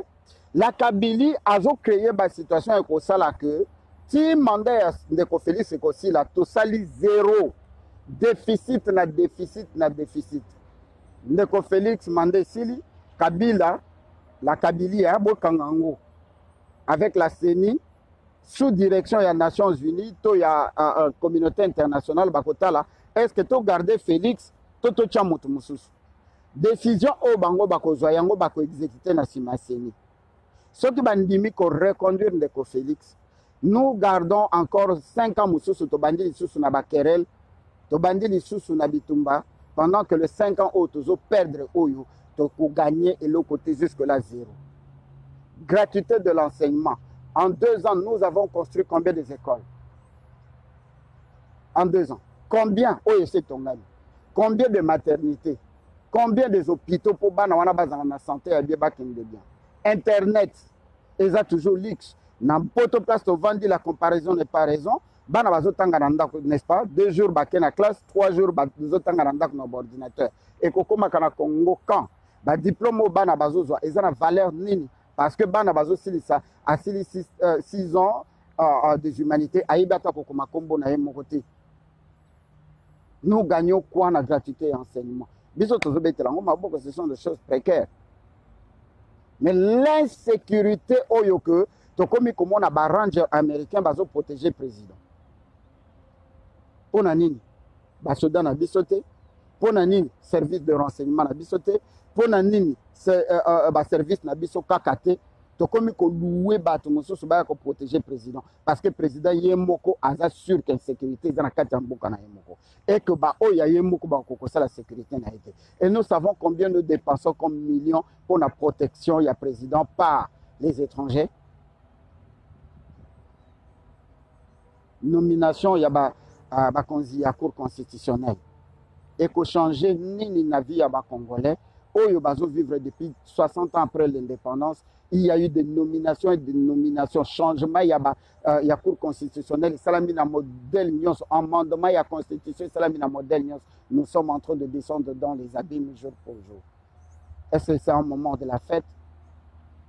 la Kabylie a créé une situation comme ça que si mandat de Félix est aussi là, tout ça zéro déficit na déficit na déficit. Ndeko Félix mandé sili Kabila la Kabylie a bokangango avec la CENI sous direction des Nations Unies, to ya communauté internationale bakotala. Est-ce que tu garder Félix toto chamutu mususu? Décision au bango bakozwa yango bako exécuter na sima CENI. Ce qui bandimi ko reconduire Ndeko Félix. Nous gardons encore 5 ans mususu to bandi lisusu na bakerel, to bandi lisusu na bitumba pendant que les 5 ans tozo perdre oyo to ko gagner et le côté jusque là zéro. Gratuité de l'enseignement. En 2 ans, nous avons construit combien d'écoles? En 2 ans. Combien? Oh, c'est ton ami. Combien de maternités? Combien des hôpitaux pour bana wana bazana na santé ya bien bakende bien. Internet, ils ont toujours luxe. Na poto place to vandi la comparaison n'est pas raison. Bana bazotanga na ndako, n'est-ce pas? 2 jours baké na classe, 3 jours bazotanga na ndako na ordinateur. Et kokoma kana Congo quand ba diplôme bana bazozwa, ils ont la valeur nini? Parce que bana bazo silisa a 6 ans des humanités aibata kokoma kombo na yemo côté. Nous gagnons quoi na gratuité et enseignement? Ce sont des choses précaires. Mais l'insécurité, oyoke, to comme on a un ranger américain bazo protéger le président. Pour nani, basoda na bisoté, pour nani, service de renseignement na bisoté, pour nani, service na biso kakate, to comme ko louer bato moso so ba ko protéger le président parce que le président yemoko aza sûr que sécurité dans la kati mboka na yemoko et que ba oya yemoko ba ko la sécurité na été. Et nous savons combien nous dépensons comme millions pour la protection ya président par les étrangers. Nomination ya ba konzi ya cour constitutionnelle et ko changer nini na vie ya ba congolais oyo bazo vivre depuis 60 ans après l'indépendance. Il y a eu des nominations et des nominations. Changement, il y a cour constitutionnelle. Salamina modèle Nyos. Amendement, il y a constitution. Salamina modèle Nyos. Nous sommes en train de descendre dans les abîmes jour pour jour. Est-ce que c'est un moment de la fête?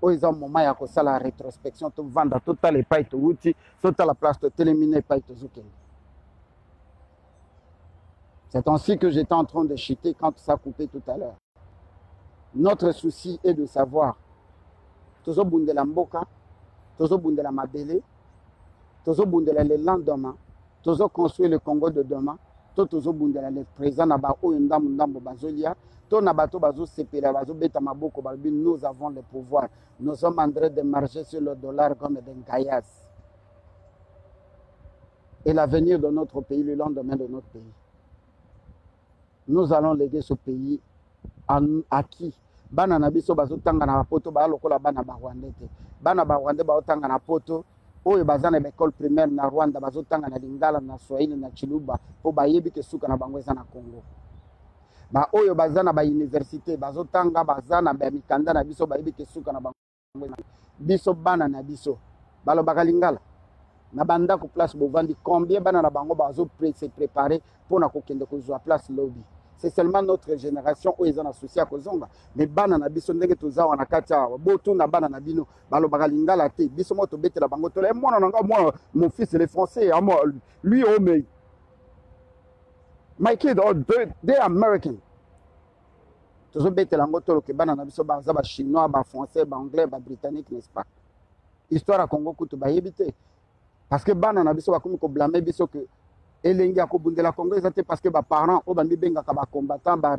Ou est-ce un moment il y a la rétrospection? Tu vends tout les pailles, tu outils, tout la place, tu éliminer pailles, tu zouké. C'est ainsi que j'étais en train de chuter quand ça a coupé tout à l'heure. Notre souci est de savoir. Tozo bundela mboka, tozo bundela mabele, tozo bundela le lendemain, tozo construire le Congo de demain, tozo bundela le présent na ba oyo ndambo ndambo bazolia, to na bato bazo sepela bazo beta maboko balbi nous avons le pouvoir. Nous sommes en train de marcher sur le dollar comme des caillasses. Et l'avenir de notre pays, le lendemain de notre pays. Nous allons léguer ce pays à qui? Bana na biso bazotanga na poto ba lokola bana ba Rwanda te. Bana ba Rwanda bazotanga na poto oyo bazana na école primaire na Rwanda bazotanga na Lingala na Swahili na Chiluba po bayebi ke suka na bango eza na Congo. Ba oyo bazana ba université bazotanga bazana ba mikanda na biso bayebi ke suka na bango. Biso bana na biso balo bakalingala na banda ko place bovandi combien bana na bango bazo se préparer pour na kokende ko jouer place lobby. C'est seulement notre génération où ils ont associé à Kozonga. Mais bana na biso ndenge toza wana katia botu na bana na bino balo bakalingala te biso moto bete la bango tole moi mon fils il est français moi lui oh mais my kid oh they American. Tozo bete la ngoto ke bana na biso ba chinois ba français ba anglais ba britannique n'est-ce pas? histoire à Congo kutu bayebite parce que bana na biso bakomi ko blâmer biso que elengi ya kobundela Congo ezate parce que ba parents o bandi bengaka ba combattants ba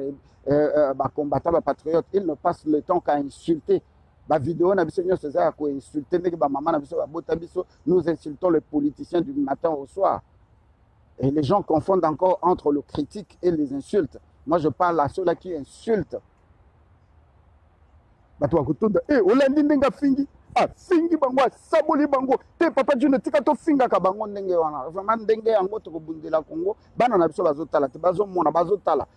combattants ba patriotes ils ne passent le temps qu'à insulter ba vidéo na biso nyonso eza ko insulter ndenge ba maman na biso ba bota biso nous insultons les politiciens du matin au soir et les gens confondent encore entre le critique et les insultes. Moi je parle à ceux-là qui insultent bato bakutunda olandi ndenga fingi fingi bango saboli bango te papa Dieu tika to finga ka bango ndenge wana vraiment ndenge yango to kobundela Congo bana na biso bazotala te bazomona bazotala.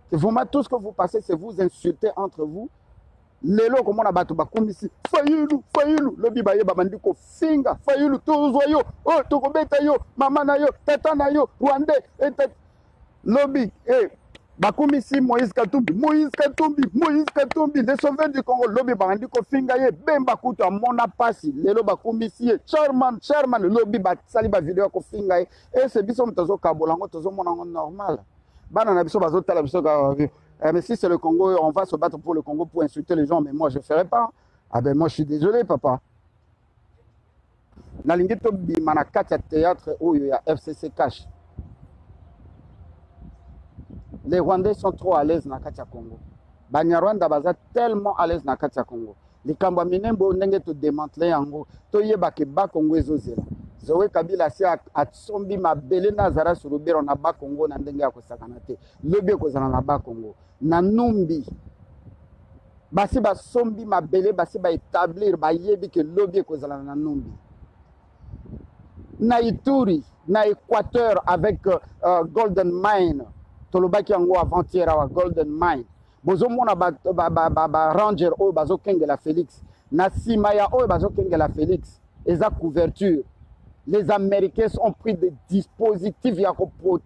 C'est vraiment tout ce que vous passez, c'est vous insulter entre vous. Lelo comme on a battu bakumisi fayulu lobi baye babandi ko finga fayulu tozwa yo to kobeta yo mama na yo tata na yo rwandais lobi bakumisi Moïse Katumbi les sauveurs du Congo lobi babandi ko finga ye bemba kutu amona pasi lelo bakumisi Sherman lobi ba sali ba vidéo ko finga ye et c'est biso mtozo kabolango tozo mona normal bana na biso bazotala biso ka mais si c'est le Congo, on va se battre pour le Congo pour insulter les gens, mais moi je ne ferai pas. Ah ben moi je suis désolé, papa. Nalingi to bimana katia théâtre où il y a FCC cash. Les Rwandais sont trop à l'aise dans Katia Congo. Banyarwanda baza tellement à l'aise dans Katia Congo. Les Kamba minembo nenge to démanteler yango. To yeba ke ba Congo ezozela. Zoé Kabila si a tsombi mabele na zara surubero na ba Congo na ndenge ya kosakana te. Lobi kozana na ba Congo. Na numbi basi ba sombi mabele basi ba établir ba yebi ke lobi kozala na numbi na Ituri na Équateur avec Golden Mine tolobaki yango avant-hier à Golden Mine bozo mona ba ranger o bazo kengela Félix na simaya o bazo kengela Félix eza couverture. Les Américains ont pris des dispositifs pour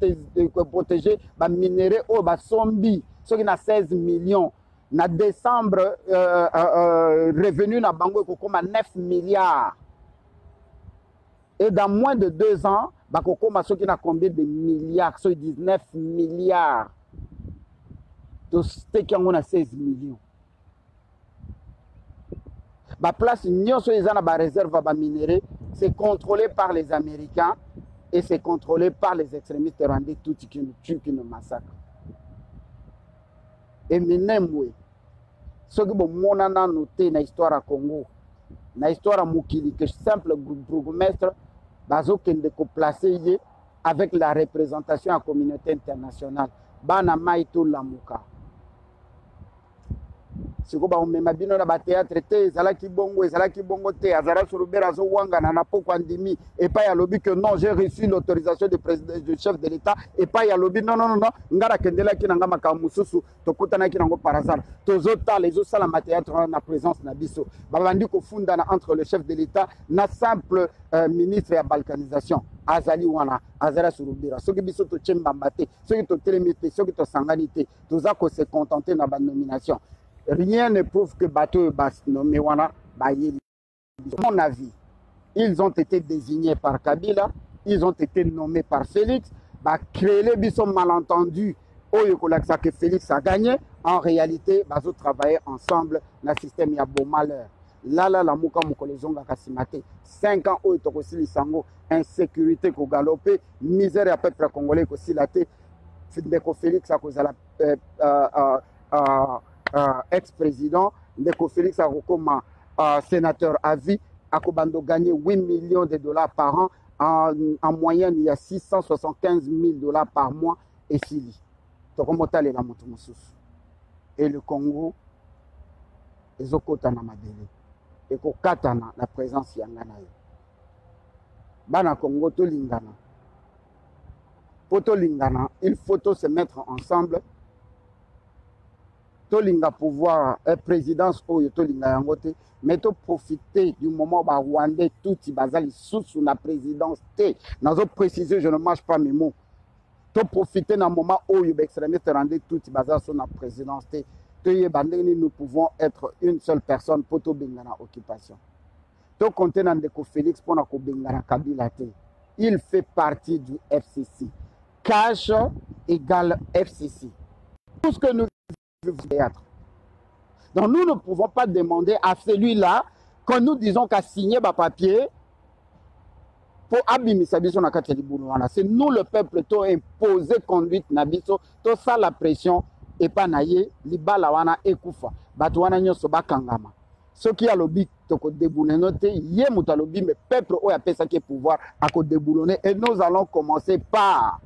protéger les minéraux au Basombi. Ce qui a 16 millions. En décembre, revenu na Bango comme 9 milliards. Et dans moins de 2 ans, Bakokoma ce qui a combien de milliards? Ce 19 milliards. Tout ce qui a 16 millions. La place nyonso ezana ba réserve ba minéraux, c'est contrôlé par les Américains et c'est contrôlé par les extrémistes rwandais tout qui nous tuent, qui nous massacrent. Et minemwe ce que mona na noté na histoire à Congo, na histoire à Mukili que simple bourgmestre bazo kende ko placer avec la représentation à la communauté internationale. Bana maito lamuka. Siko ba omema bino na ba théâtre te ezalaki bongo te azara surubera zo wanga na poko andimi et pas ya lobi que non j'ai reçu l'autorisation du président du chef de l'État et pas ya lobi non ngara kendela ki nanga makamususu tokutana ki nango par hasard tozota les osala ma théâtre na présence na biso babandi ko funda na entre le chef de l'État na simple ministre ya balkanisation azali wana azara surubera soki biso to chembamba te soki to telemite soki to sanganité toza ko se contenter na ba nomination. Rien ne prouve que bateau bas nommé wana bayeli. À mon avis, ils ont été désignés par Kabila, ils ont été nommés par Félix, créer les bisons malentendus. Oyokolaksa que Félix a gagné. En réalité, bazo travailler ensemble dans le système ya bon malheur. Là la muka mukolezonga kasimate. 5 ans oyo tokosi lisango, insécurité ko galopé, misère ya peuple congolais ko silate. Ndeko Félix a kozala ex-président, Ndeko Félix Arokoma, sénateur à vie, Akobando gagné 8 millions de dollars par an. En moyenne, il y a 675 000 dollars par mois. Et Sili. Et le Congo, ils ont kotana madele. Et kokatana la présence yangana. Bana Congo to lingana. Poto lingana, il faut se mettre ensemble. Tolinga pouvoir présidence oyo tolinga yangote mais to profiter du moment ba Rwandais tout bazali sous la présidence té nazo préciser je ne mange pas mes mots to profiter na moment oyo extrémiste rwandais tout bazali sous la présidence té to yebandeni nous pouvons être une seule personne pour to benga na occupation to compter na Ndeko Félix pour na ko benga na Kabila té il fait partie du FCC cash égale FCC tout ce que nous théâtre. Donc nous ne pouvons pas demander à celui-là quand nous disons qu'à signer un papier pour abimisa biso na kati ya libulu wana, c'est nous le peuple to imposer conduite na biso to ça la pression et pas na ye libala wana ekufa bato wana nyonso bakangama soki alobi toko déboulonner te ye muto alobi mais peuple oyo apesaki pouvoir ako déboulonner et nous allons commencer par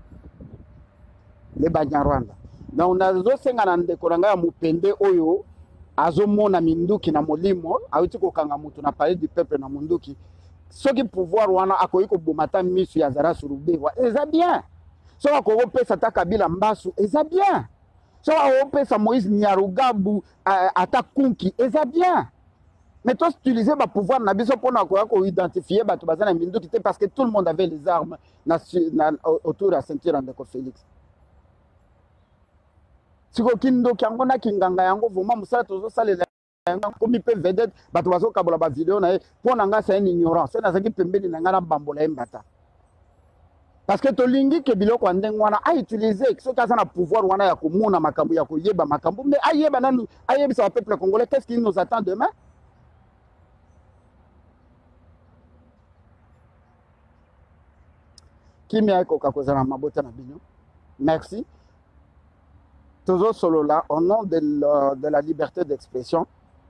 les Banyarwanda. Donc nazo senga na ndeko na ngai ya mupende oyo azomona minduki na molimo awiti kokanga mutu na parler du peuple na munduki soki pouvoir wana akoyi kobomata misu ya Zara Surubewa eza bien soki akopesa ta Kabila Mbasu eza bien soki akopesa Moïse Nyarugabu ata Kunki eza bien mais toi utiliser ba pouvoir na biso pona ko identifier bato bazana minduki te parce que tout le monde avait les armes autour de la ceinture de Félix. Siko kindo kiango na kinganga yango vuma musala tozo salela yango komi pe vedette bato bazo kabola ba vidéo na pona nga c'est un ignorant c'est na zaki pembeni na ngana bambola embata parce que to lingi ke biloko ndengo wana a utiliser so kaza na pouvoir wana ya komona makambo ya koyeba makambo mais ayeba nanu ayebisa ba peuple congolais qu'est-ce qui nous attend demain. Kimi ayeko kakozana mabota na bino merci. Toujours solo là, au nom de la liberté d'expression,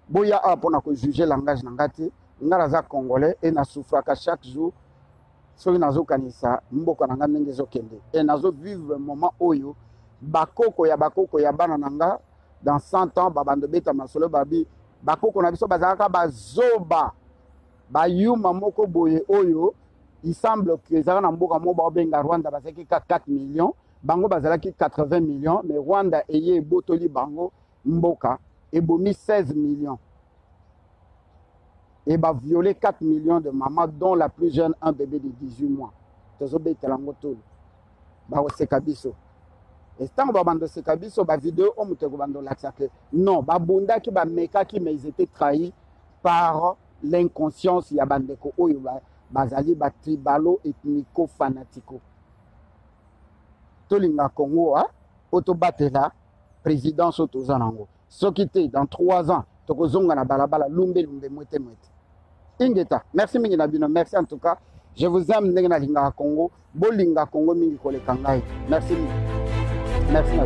boya a pour juger langage nangati, ngaraza congolais et na souffra chaque jour, sur nazo kanisa, mboko nanga nengezo kende. Et nazo vivre un moment oyo, bakoko ya banananga, dans 100 ans, babando beta masolo babi, bakoko na biso bazaka bazoba, bayuma moko boye oyo, il semble que zara na mboka mo ba benga Rwanda bazaki 4 millions. Bango bazalaki 80 millions, mais Rwanda eye botoli bango mboka et bomi 16 millions. Et va violer 4 millions de mamans, dont la plus jeune, un bébé de 18 mois. Tozobe telangoto. Ba sekabiso. Et tant que bando sekabiso, ba vidéo on mute bando laxake. Non, ba bunda ki ba meka ki mais ils étaient trahis par l'inconscience ya bandeko oyo bazali ba tribalo ethnico fanatico. Tolinga Congo, autobatela, présidence autozanango. Sokite, dans 3 ans, tokozonga na balabala, lumbe, mwete. Ingeta, merci mingi nabino, merci en tout cas. Je vous aime, Nengena Linga Congo, Bolinga Congo, mingi kole kangai. Merci. Merci.